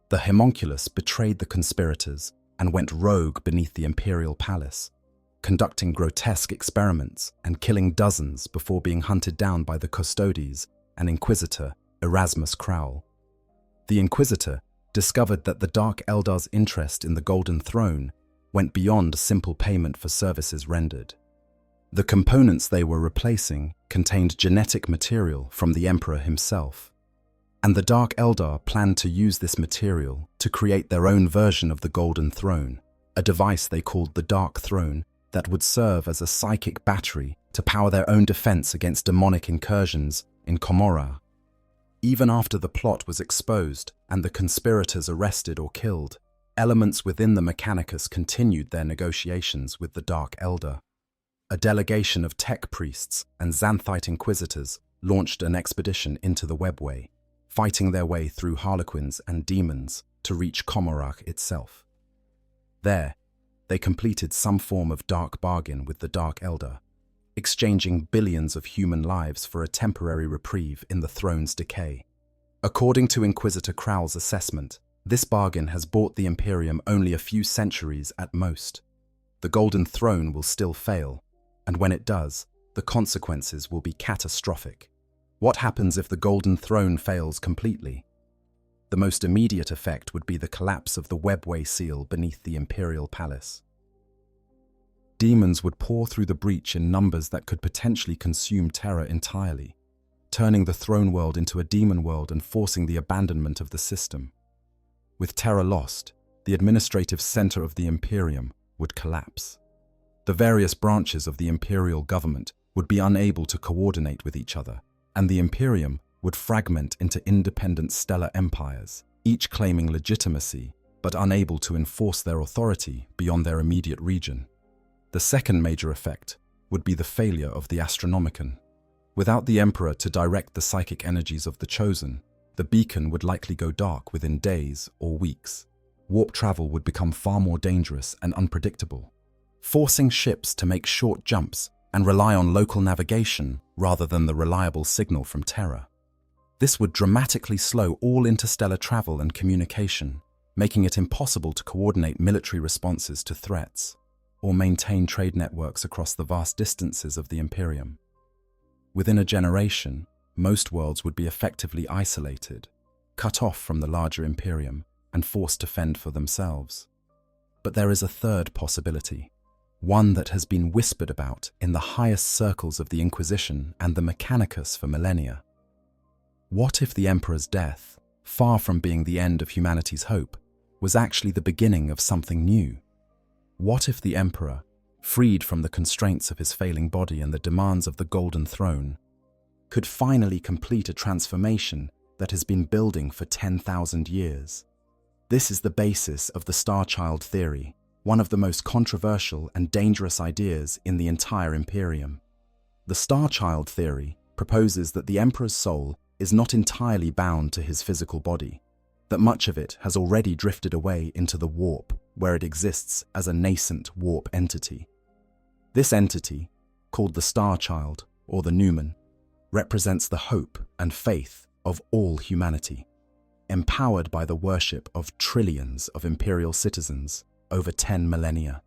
The homunculus betrayed the conspirators and went rogue beneath the Imperial palace, conducting grotesque experiments and killing dozens before being hunted down by the Custodes and Inquisitor Erasmus Crowell. The Inquisitor discovered that the Dark Eldar's interest in the Golden Throne went beyond simple payment for services rendered. The components they were replacing contained genetic material from the Emperor himself, and the Dark Eldar planned to use this material to create their own version of the Golden Throne, a device they called the Dark Throne that would serve as a psychic battery to power their own defense against demonic incursions in Komorach. Even after the plot was exposed and the conspirators arrested or killed, elements within the Mechanicus continued their negotiations with the Dark Eldar. A delegation of tech priests and Xanthite inquisitors launched an expedition into the webway, fighting their way through harlequins and demons to reach Komorach itself. There, they completed some form of dark bargain with the Dark Elder, exchanging billions of human lives for a temporary reprieve in the throne's decay. According to Inquisitor Crowell's assessment, this bargain has bought the Imperium only a few centuries at most. The Golden Throne will still fail, and when it does, the consequences will be catastrophic. What happens if the Golden Throne fails completely? The most immediate effect would be the collapse of the webway seal beneath the Imperial Palace. Demons would pour through the breach in numbers that could potentially consume Terra entirely, turning the throne world into a demon world and forcing the abandonment of the system. With Terra lost, the administrative center of the Imperium would collapse. The various branches of the imperial government would be unable to coordinate with each other, and the Imperium would fragment into independent stellar empires, each claiming legitimacy but unable to enforce their authority beyond their immediate region. The second major effect would be the failure of the Astronomicon. Without the Emperor to direct the psychic energies of the Chosen, the beacon would likely go dark within days or weeks. Warp travel would become far more dangerous and unpredictable, forcing ships to make short jumps and rely on local navigation rather than the reliable signal from Terra. This would dramatically slow all interstellar travel and communication, making it impossible to coordinate military responses to threats or maintain trade networks across the vast distances of the Imperium. Within a generation, most worlds would be effectively isolated, cut off from the larger Imperium, and forced to fend for themselves. But there is a third possibility, one that has been whispered about in the highest circles of the Inquisition and the Mechanicus for millennia. What if the Emperor's death, far from being the end of humanity's hope, was actually the beginning of something new? What if the Emperor, freed from the constraints of his failing body and the demands of the Golden Throne, could finally complete a transformation that has been building for 10,000 years? This is the basis of the Star Child theory, one of the most controversial and dangerous ideas in the entire Imperium. The Star Child theory proposes that the Emperor's soul is not entirely bound to his physical body, that much of it has already drifted away into the warp, where it exists as a nascent warp entity. This entity, called the Star Child or the Numen, represents the hope and faith of all humanity, empowered by the worship of trillions of imperial citizens over 10 millennia.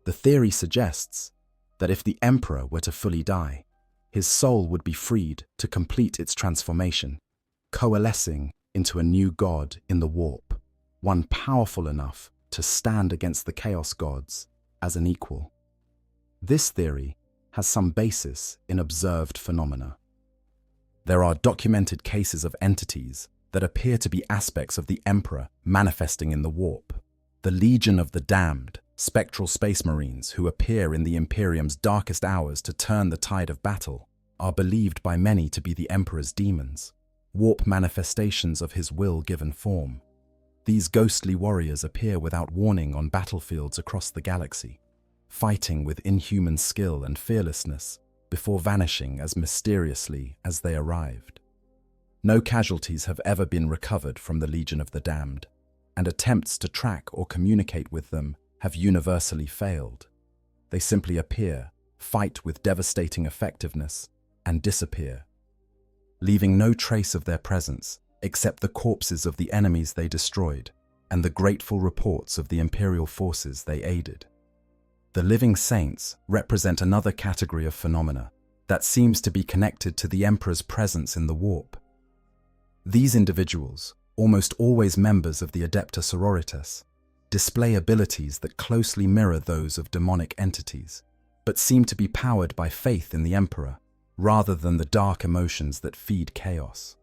The theory suggests that if the Emperor were to fully die, his soul would be freed to complete its transformation, coalescing into a new god in the warp, one powerful enough to stand against the Chaos gods as an equal. This theory has some basis in observed phenomena. There are documented cases of entities that appear to be aspects of the Emperor manifesting in the warp. The Legion of the Damned, spectral space marines who appear in the Imperium's darkest hours to turn the tide of battle, are believed by many to be the Emperor's demons, warp manifestations of his will-given form. These ghostly warriors appear without warning on battlefields across the galaxy, fighting with inhuman skill and fearlessness before vanishing as mysteriously as they arrived. No casualties have ever been recovered from the Legion of the Damned, and attempts to track or communicate with them have universally failed. They simply appear, fight with devastating effectiveness, and disappear, leaving no trace of their presence except the corpses of the enemies they destroyed and the grateful reports of the Imperial forces they aided. The living saints represent another category of phenomena that seems to be connected to the Emperor's presence in the warp. These individuals, almost always members of the Adepta Sororitas, display abilities that closely mirror those of demonic entities, but seem to be powered by faith in the Emperor rather than the dark emotions that feed chaos.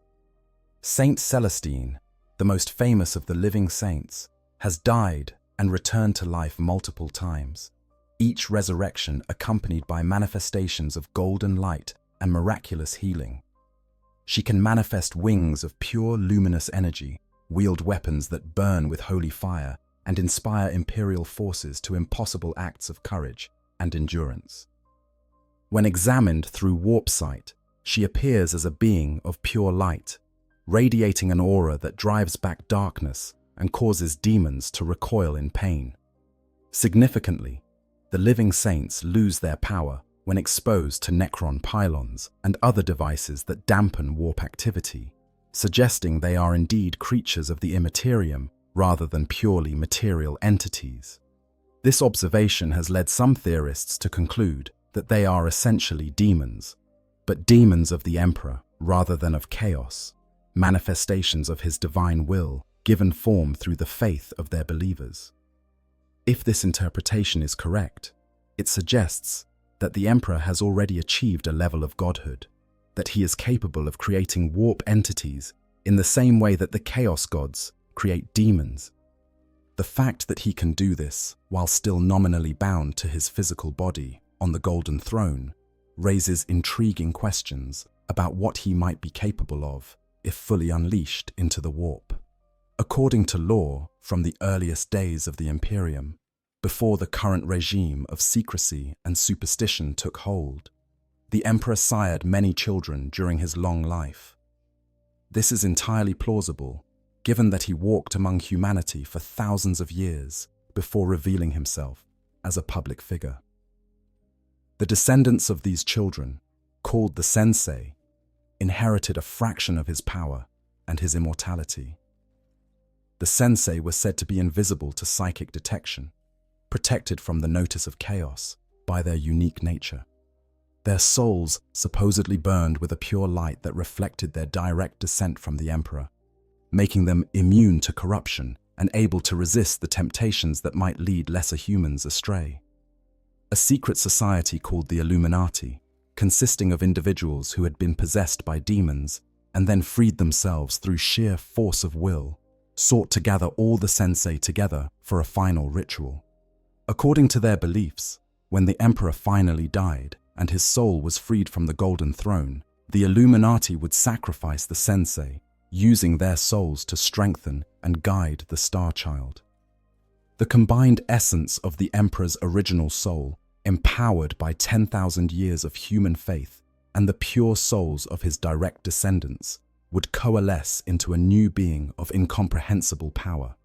Saint Celestine, the most famous of the living saints, has died and returned to life multiple times, each resurrection accompanied by manifestations of golden light and miraculous healing. She can manifest wings of pure luminous energy, wield weapons that burn with holy fire, and inspire imperial forces to impossible acts of courage and endurance. When examined through warp sight, she appears as a being of pure light, radiating an aura that drives back darkness and causes demons to recoil in pain. Significantly, the living saints lose their power when exposed to Necron pylons and other devices that dampen warp activity, suggesting they are indeed creatures of the Imperium rather than purely material entities. This observation has led some theorists to conclude that they are essentially demons, but demons of the Emperor rather than of chaos, manifestations of his divine will given form through the faith of their believers. If this interpretation is correct, it suggests that the Emperor has already achieved a level of godhood, that he is capable of creating warp entities in the same way that the Chaos Gods create demons. The fact that he can do this while still nominally bound to his physical body on the Golden Throne raises intriguing questions about what he might be capable of if fully unleashed into the warp. According to lore from the earliest days of the Imperium, before the current regime of secrecy and superstition took hold, the Emperor sired many children during his long life. This is entirely plausible, given that he walked among humanity for thousands of years before revealing himself as a public figure. The descendants of these children, called the Sensei, inherited a fraction of his power and his immortality. The Sensei were said to be invisible to psychic detection, protected from the notice of chaos by their unique nature. Their souls supposedly burned with a pure light that reflected their direct descent from the Emperor, making them immune to corruption and able to resist the temptations that might lead lesser humans astray. A secret society called the Illuminati, consisting of individuals who had been possessed by demons and then freed themselves through sheer force of will, sought to gather all the Sensei together for a final ritual. According to their beliefs, when the Emperor finally died and his soul was freed from the Golden Throne, the Illuminati would sacrifice the Sensei, using their souls to strengthen and guide the Star Child. The combined essence of the Emperor's original soul, empowered by 10,000 years of human faith, and the pure souls of his direct descendants, would coalesce into a new being of incomprehensible power.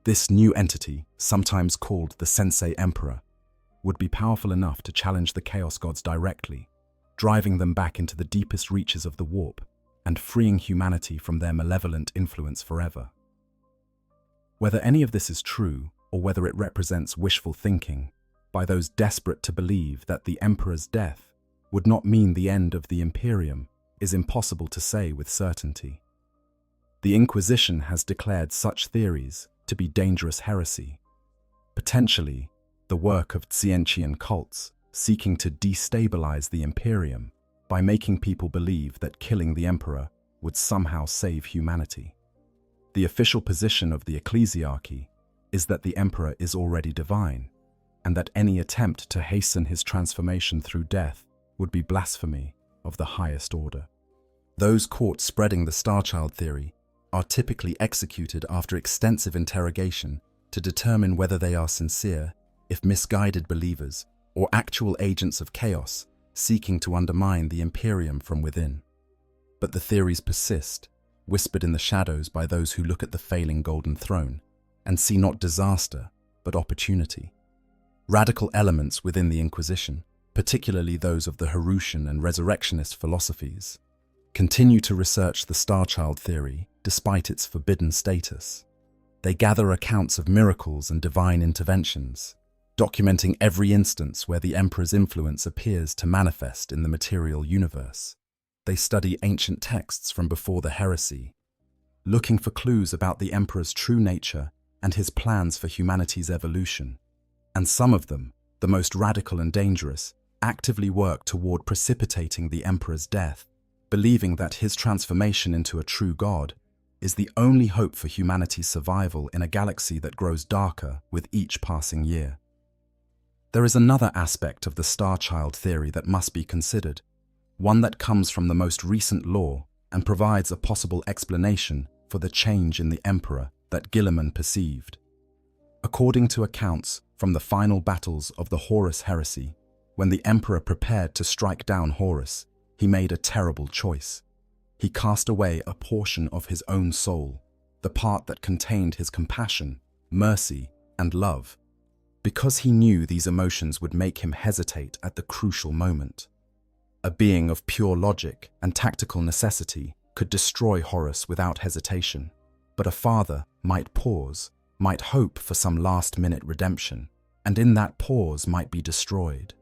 This new entity, sometimes called the Sensei Emperor, would be powerful enough to challenge the Chaos Gods directly, driving them back into the deepest reaches of the warp and freeing humanity from their malevolent influence forever. Whether any of this is true, or whether it represents wishful thinking by those desperate to believe that the Emperor's death would not mean the end of the Imperium, is impossible to say with certainty. The Inquisition has declared such theories to be dangerous heresy, potentially the work of Tsientian cults seeking to destabilize the Imperium by making people believe that killing the Emperor would somehow save humanity. The official position of the ecclesiarchy is that the Emperor is already divine, and that any attempt to hasten his transformation through death would be blasphemy of the highest order. Those caught spreading the Starchild theory are typically executed after extensive interrogation to determine whether they are sincere, if misguided believers, or actual agents of chaos seeking to undermine the Imperium from within. But the theories persist, whispered in the shadows by those who look at the failing Golden Throne and see not disaster, but opportunity. Radical elements within the Inquisition, particularly those of the Harusian and resurrectionist philosophies, continue to research the Starchild theory despite its forbidden status. They gather accounts of miracles and divine interventions, documenting every instance where the Emperor's influence appears to manifest in the material universe. They study ancient texts from before the heresy, looking for clues about the Emperor's true nature and his plans for humanity's evolution. And some of them, the most radical and dangerous, actively work toward precipitating the Emperor's death, believing that his transformation into a true god is the only hope for humanity's survival in a galaxy that grows darker with each passing year. There is another aspect of the Starchild theory that must be considered, one that comes from the most recent lore and provides a possible explanation for the change in the Emperor that Guilliman perceived. According to accounts from the final battles of the Horus heresy, when the Emperor prepared to strike down Horus, he made a terrible choice. He cast away a portion of his own soul, the part that contained his compassion, mercy, and love, because he knew these emotions would make him hesitate at the crucial moment. A being of pure logic and tactical necessity could destroy Horus without hesitation, but a father might pause, might hope for some last-minute redemption, and in that pause might be destroyed.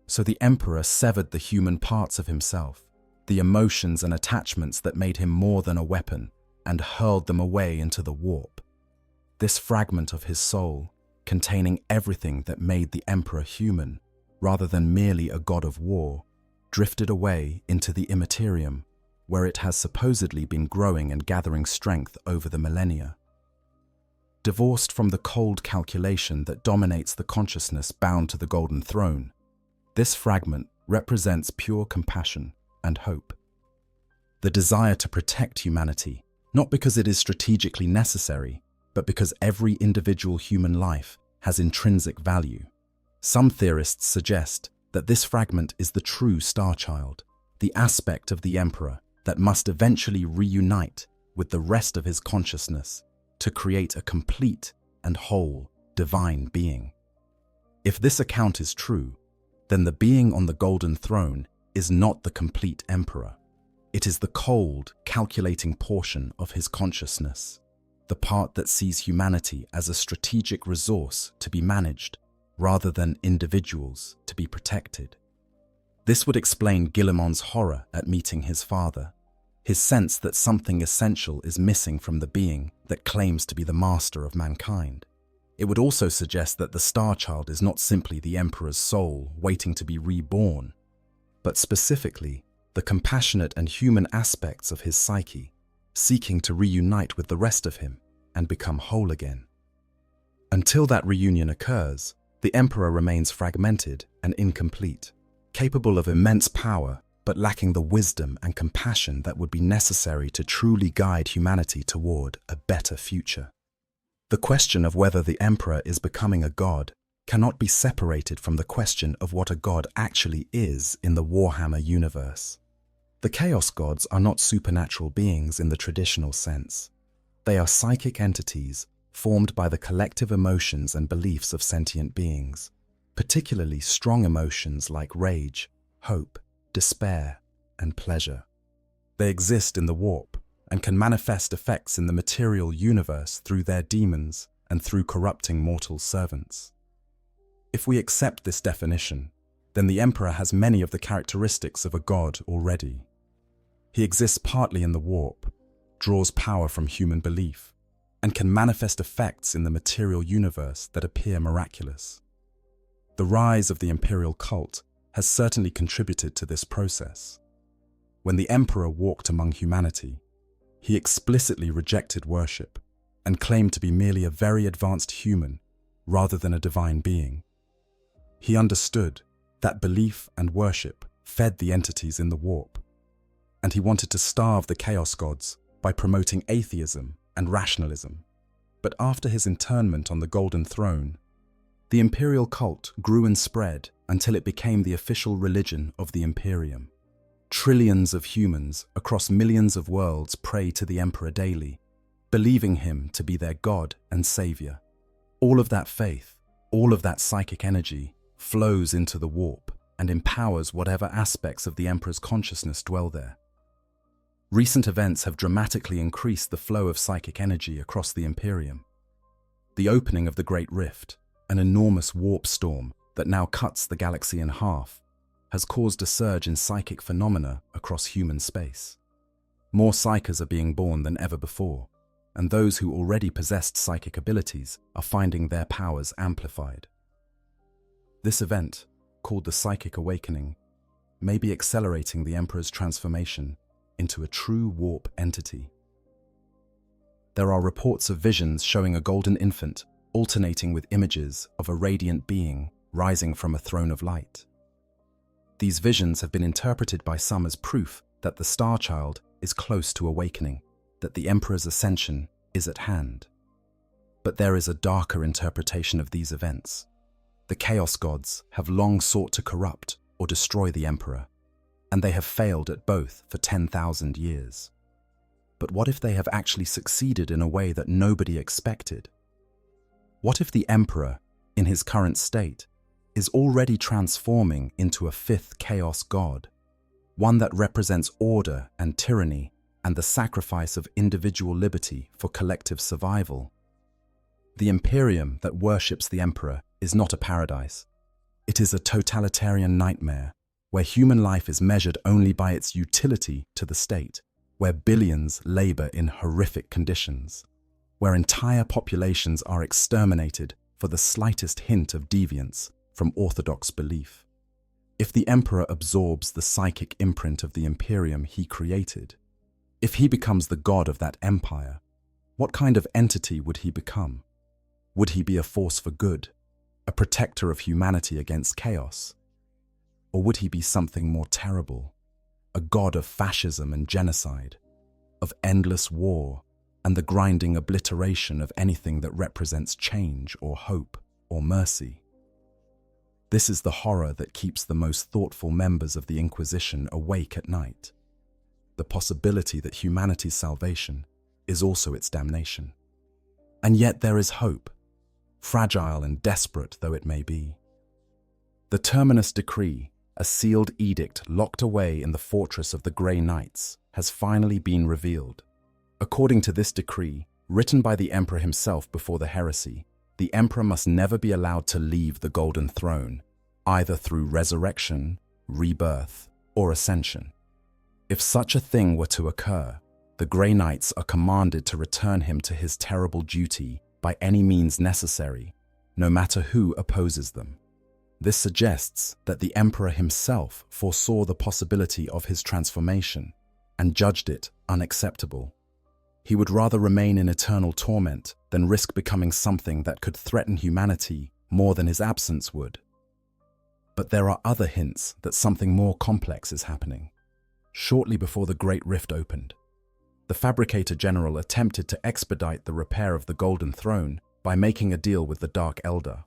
So the Emperor severed the human parts of himself, the emotions and attachments that made him more than a weapon, and hurled them away into the warp. This fragment of his soul, containing everything that made the Emperor human, rather than merely a god of war, drifted away into the Imperium, where it has supposedly been growing and gathering strength over the millennia. Divorced from the cold calculation that dominates the consciousness bound to the Golden Throne, this fragment represents pure compassion and hope. The desire to protect humanity, not because it is strategically necessary, but because every individual human life has intrinsic value. Some theorists suggest that this fragment is the true Star Child, the aspect of the Emperor that must eventually reunite with the rest of his consciousness to create a complete and whole divine being. If this account is true, then the being on the Golden Throne is not the complete Emperor. It is the cold, calculating portion of his consciousness, the part that sees humanity as a strategic resource to be managed rather than individuals to be protected. This would explain Guillemon's horror at meeting his father, his sense that something essential is missing from the being that claims to be the master of mankind. It would also suggest that the Star Child is not simply the Emperor's soul waiting to be reborn, but specifically the compassionate and human aspects of his psyche, seeking to reunite with the rest of him and become whole again. Until that reunion occurs, the Emperor remains fragmented and incomplete, capable of immense power, but lacking the wisdom and compassion that would be necessary to truly guide humanity toward a better future. The question of whether the Emperor is becoming a god cannot be separated from the question of what a god actually is in the Warhammer universe. The Chaos Gods are not supernatural beings in the traditional sense. They are psychic entities formed by the collective emotions and beliefs of sentient beings, particularly strong emotions like rage, hope, despair, and pleasure. They exist in the warp and can manifest effects in the material universe through their demons and through corrupting mortal servants. If we accept this definition, then the Emperor has many of the characteristics of a god already. He exists partly in the warp, draws power from human belief, and can manifest effects in the material universe that appear miraculous. The rise of the imperial cult has certainly contributed to this process. When the Emperor walked among humanity, he explicitly rejected worship and claimed to be merely a very advanced human rather than a divine being. He understood that belief and worship fed the entities in the warp, and he wanted to starve the Chaos Gods by promoting atheism and rationalism. But after his internment on the Golden Throne, the imperial cult grew and spread until it became the official religion of the Imperium. Trillions of humans across millions of worlds pray to the Emperor daily, believing him to be their god and savior. All of that faith, all of that psychic energy flows into the warp and empowers whatever aspects of the Emperor's consciousness dwell there. Recent events have dramatically increased the flow of psychic energy across the Imperium. The opening of the Great Rift, an enormous warp storm that now cuts the galaxy in half, has caused a surge in psychic phenomena across human space. More psychers are being born than ever before, and those who already possessed psychic abilities are finding their powers amplified. This event, called the Psychic Awakening, may be accelerating the Emperor's transformation into a true warp entity. There are reports of visions showing a golden infant alternating with images of a radiant being rising from a throne of light. These visions have been interpreted by some as proof that the Star Child is close to awakening, that the Emperor's ascension is at hand. But there is a darker interpretation of these events. The Chaos Gods have long sought to corrupt or destroy the Emperor, and they have failed at both for 10,000 years. But what if they have actually succeeded in a way that nobody expected? What if the Emperor in his current state, is already transforming into a fifth chaos god, one that represents order and tyranny and the sacrifice of individual liberty for collective survival. The Imperium that worships the Emperor is not a paradise. It is a totalitarian nightmare, where human life is measured only by its utility to the state, where billions labor in horrific conditions, where entire populations are exterminated for the slightest hint of deviance from orthodox belief. If the Emperor absorbs the psychic imprint of the Imperium he created, if he becomes the god of that empire, what kind of entity would he become? Would he be a force for good, a protector of humanity against chaos? Or would he be something more terrible, a god of fascism and genocide, of endless war and the grinding obliteration of anything that represents change or hope or mercy? This is the horror that keeps the most thoughtful members of the Inquisition awake at night. The possibility that humanity's salvation is also its damnation. And yet there is hope, fragile and desperate though it may be. The Terminus Decree, a sealed edict locked away in the fortress of the Grey Knights, has finally been revealed. According to this decree, written by the Emperor himself before the heresy, the Emperor must never be allowed to leave the Golden Throne, either through resurrection, rebirth, or ascension. If such a thing were to occur, the Grey Knights are commanded to return him to his terrible duty by any means necessary, no matter who opposes them. This suggests that the Emperor himself foresaw the possibility of his transformation and judged it unacceptable. He would rather remain in eternal torment than risk becoming something that could threaten humanity more than his absence would. But there are other hints that something more complex is happening. Shortly before the Great Rift opened, the Fabricator General attempted to expedite the repair of the Golden Throne by making a deal with the Dark Elder.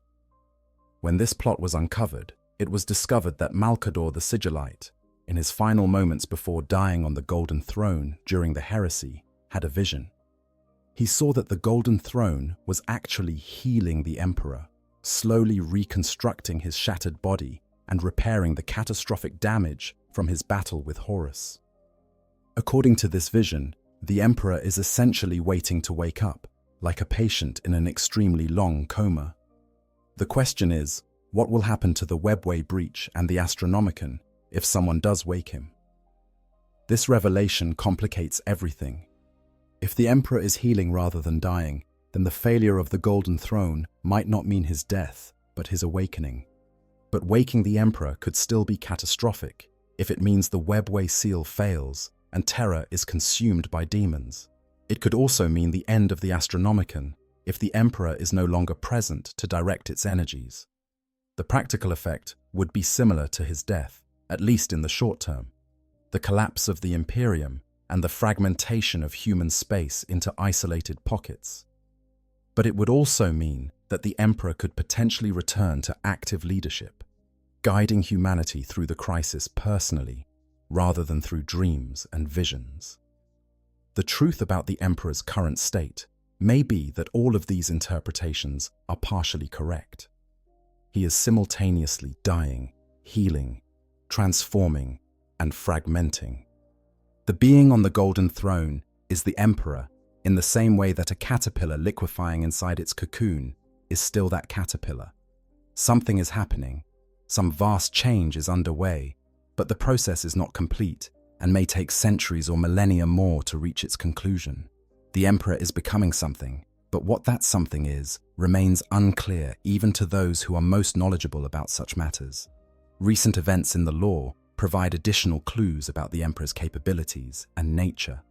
When this plot was uncovered, it was discovered that Malcador the Sigillite, in his final moments before dying on the Golden Throne during the heresy, had a vision. He saw that the Golden Throne was actually healing the Emperor, slowly reconstructing his shattered body and repairing the catastrophic damage from his battle with Horus. According to this vision, the Emperor is essentially waiting to wake up, like a patient in an extremely long coma. The question is, what will happen to the Webway breach and the Astronomicon if someone does wake him? This revelation complicates everything. If the Emperor is healing rather than dying, then the failure of the Golden Throne might not mean his death, but his awakening. But waking the Emperor could still be catastrophic if it means the Webway seal fails and Terra is consumed by demons. It could also mean the end of the Astronomicon if the Emperor is no longer present to direct its energies. The practical effect would be similar to his death, at least in the short term: the collapse of the Imperium and the fragmentation of human space into isolated pockets. But it would also mean that the Emperor could potentially return to active leadership, guiding humanity through the crisis personally, rather than through dreams and visions. The truth about the Emperor's current state may be that all of these interpretations are partially correct. He is simultaneously dying, healing, transforming, and fragmenting. The being on the Golden Throne is the Emperor in the same way that a caterpillar liquefying inside its cocoon is still that caterpillar. Something is happening, some vast change is underway, but the process is not complete and may take centuries or millennia more to reach its conclusion. The Emperor is becoming something, but what that something is remains unclear even to those who are most knowledgeable about such matters. Recent events in the lore provide additional clues about the Emperor's capabilities and nature.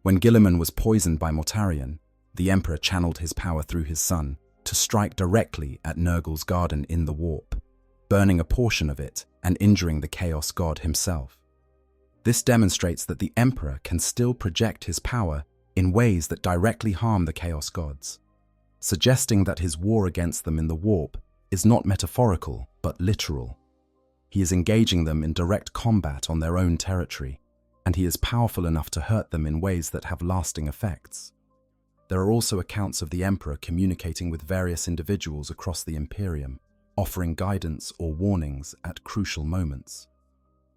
When Guilliman was poisoned by Mortarion, the Emperor channeled his power through his son to strike directly at Nurgle's garden in the warp, burning a portion of it and injuring the Chaos God himself. This demonstrates that the Emperor can still project his power in ways that directly harm the Chaos Gods, suggesting that his war against them in the warp is not metaphorical but literal. He is engaging them in direct combat on their own territory, and he is powerful enough to hurt them in ways that have lasting effects. there are also accounts of the Emperor communicating with various individuals across the Imperium, offering guidance or warnings at crucial moments.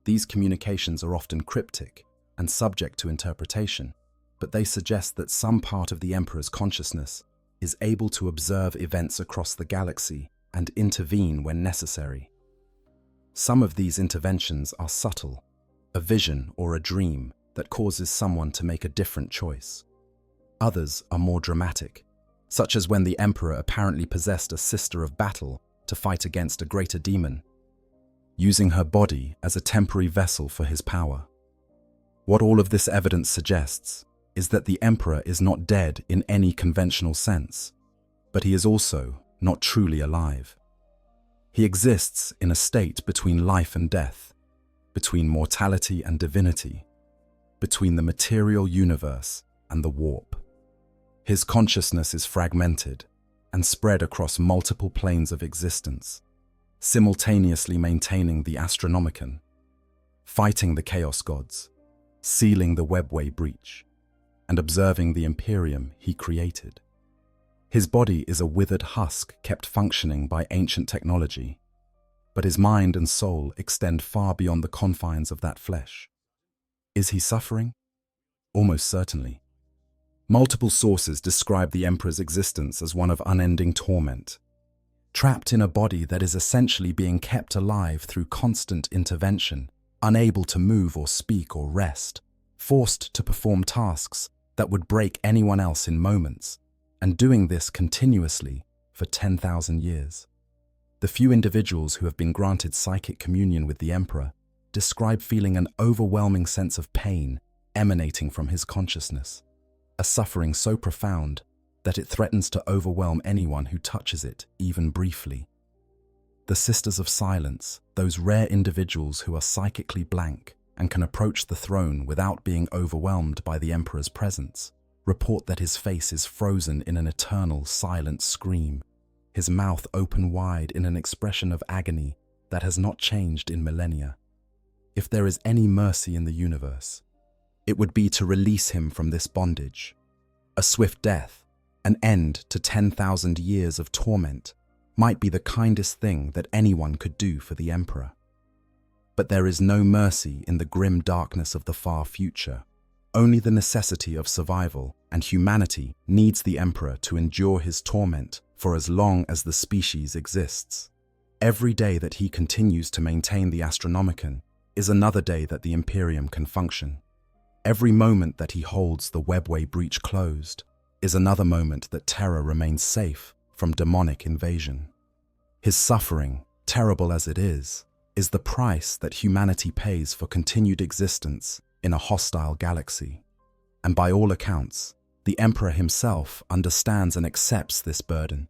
These communications are often cryptic and subject to interpretation, but they suggest that some part of the Emperor's consciousness is able to observe events across the galaxy and intervene when necessary. Some of these interventions are subtle, a vision or a dream that causes someone to make a different choice. Others are more dramatic, such as when the Emperor apparently possessed a sister of battle to fight against a greater demon, using her body as a temporary vessel for his power. What all of this evidence suggests is that the Emperor is not dead in any conventional sense, but he is also not truly alive. He exists in a state between life and death, between mortality and divinity, between the material universe and the warp. His consciousness is fragmented and spread across multiple planes of existence, simultaneously maintaining the Astronomicon, fighting the Chaos Gods, sealing the webway breach, and observing the Imperium he created. His body is a withered husk kept functioning by ancient technology, but his mind and soul extend far beyond the confines of that flesh. Is he suffering? Almost certainly. Multiple sources describe the Emperor's existence as one of unending torment, trapped in a body that is essentially being kept alive through constant intervention, unable to move or speak or rest, forced to perform tasks that would break anyone else in moments, and doing this continuously for 10,000 years. The few individuals who have been granted psychic communion with the Emperor describe feeling an overwhelming sense of pain emanating from his consciousness, a suffering so profound that it threatens to overwhelm anyone who touches it, even briefly. The Sisters of Silence, those rare individuals who are psychically blank and can approach the throne without being overwhelmed by the Emperor's presence, report that his face is frozen in an eternal silent scream, his mouth open wide in an expression of agony that has not changed in millennia. If there is any mercy in the universe, it would be to release him from this bondage. A swift death, an end to 10,000 years of torment, might be the kindest thing that anyone could do for the Emperor. But there is no mercy in the grim darkness of the far future. Only the necessity of survival, and humanity needs the Emperor to endure his torment for as long as the species exists. Every day that he continues to maintain the Astronomicon is another day that the Imperium can function. Every moment that he holds the webway breach closed is another moment that Terra remains safe from demonic invasion. His suffering, terrible as it is the price that humanity pays for continued existence in a hostile galaxy. And by all accounts, the Emperor himself understands and accepts this burden,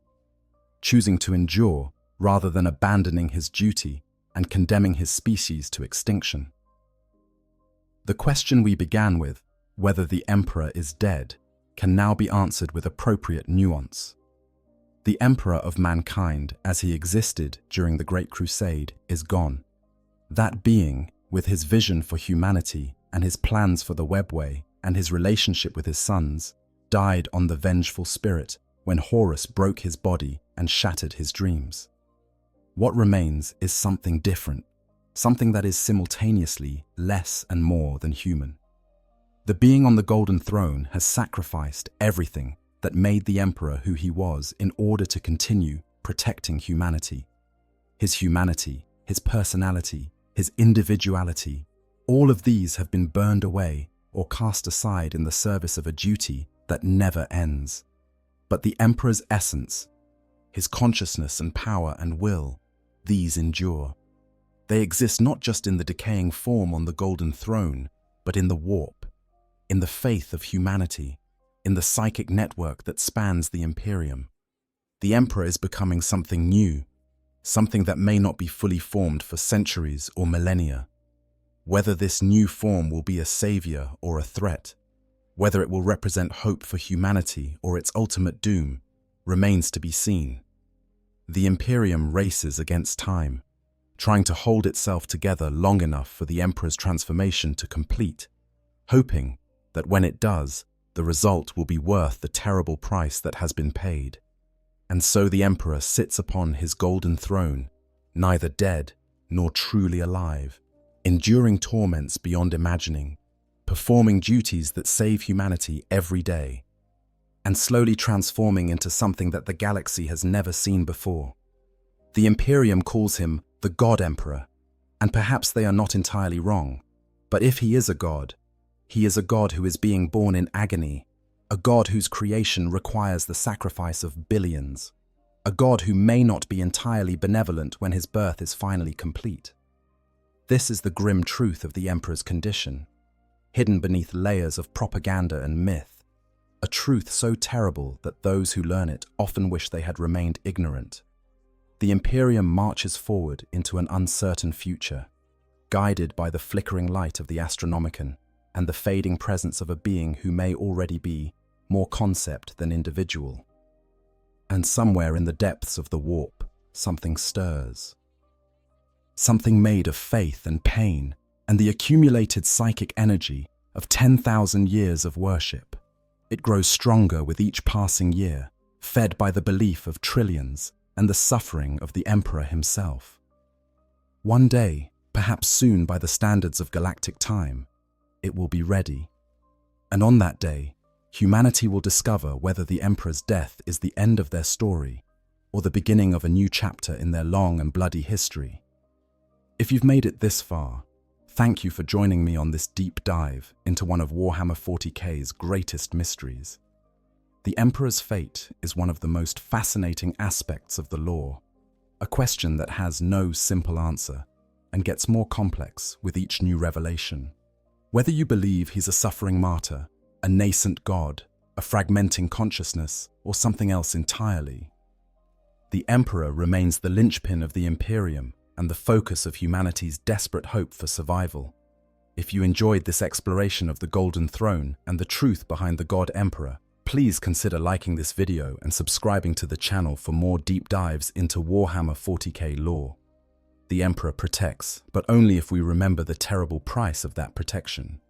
choosing to endure rather than abandoning his duty and condemning his species to extinction. The question we began with, whether the Emperor is dead, can now be answered with appropriate nuance. The Emperor of mankind, as he existed during the Great Crusade, is gone. That being, with his vision for humanity and his plans for the webway and his relationship with his sons, died on the vengeful spirit when Horus broke his body and shattered his dreams. What remains is something different, something that is simultaneously less and more than human. The being on the Golden Throne has sacrificed everything that made the Emperor who he was in order to continue protecting humanity. His humanity, his personality, his individuality, all of these have been burned away or cast aside in the service of a duty that never ends. But the Emperor's essence, his consciousness and power and will, these endure. They exist not just in the decaying form on the Golden Throne, but in the warp, in the faith of humanity, in the psychic network that spans the Imperium. The Emperor is becoming something new, something that may not be fully formed for centuries or millennia. Whether this new form will be a savior or a threat, whether it will represent hope for humanity or its ultimate doom, remains to be seen. The Imperium races against time, trying to hold itself together long enough for the Emperor's transformation to complete, hoping that when it does, the result will be worth the terrible price that has been paid. And so the emperor sits upon his golden throne, neither dead nor truly alive, enduring torments beyond imagining, performing duties that save humanity every day, and slowly transforming into something that the galaxy has never seen before. The Imperium calls him the God Emperor, and perhaps they are not entirely wrong, but if he is a god, he is a god who is being born in agony, a god whose creation requires the sacrifice of billions, a god who may not be entirely benevolent when his birth is finally complete. This is the grim truth of the emperor's condition, hidden beneath layers of propaganda and myth, a truth so terrible that those who learn it often wish they had remained ignorant. The Imperium marches forward into an uncertain future, guided by the flickering light of the Astronomicon and the fading presence of a being who may already be more concept than individual. And somewhere in the depths of the warp, something stirs. Something made of faith and pain and the accumulated psychic energy of 10,000 years of worship. It grows stronger with each passing year, fed by the belief of trillions and the suffering of the Emperor himself. One day, perhaps soon by the standards of galactic time, it will be ready. And on that day, humanity will discover whether the Emperor's death is the end of their story or the beginning of a new chapter in their long and bloody history. If you've made it this far, thank you for joining me on this deep dive into one of Warhammer 40K's greatest mysteries. The Emperor's fate is one of the most fascinating aspects of the lore, a question that has no simple answer and gets more complex with each new revelation. Whether you believe he's a suffering martyr, a nascent god, a fragmenting consciousness, or something else entirely, the Emperor remains the linchpin of the Imperium and the focus of humanity's desperate hope for survival. If you enjoyed this exploration of the Golden Throne and the truth behind the God Emperor, please consider liking this video and subscribing to the channel for more deep dives into Warhammer 40K lore. The Emperor protects, but only if we remember the terrible price of that protection.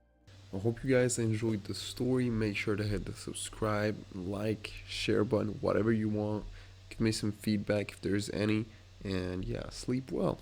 I hope you guys enjoyed the story. Make sure to hit the subscribe, like, share button, whatever you want. Give me some feedback if there's any. And yeah, sleep well.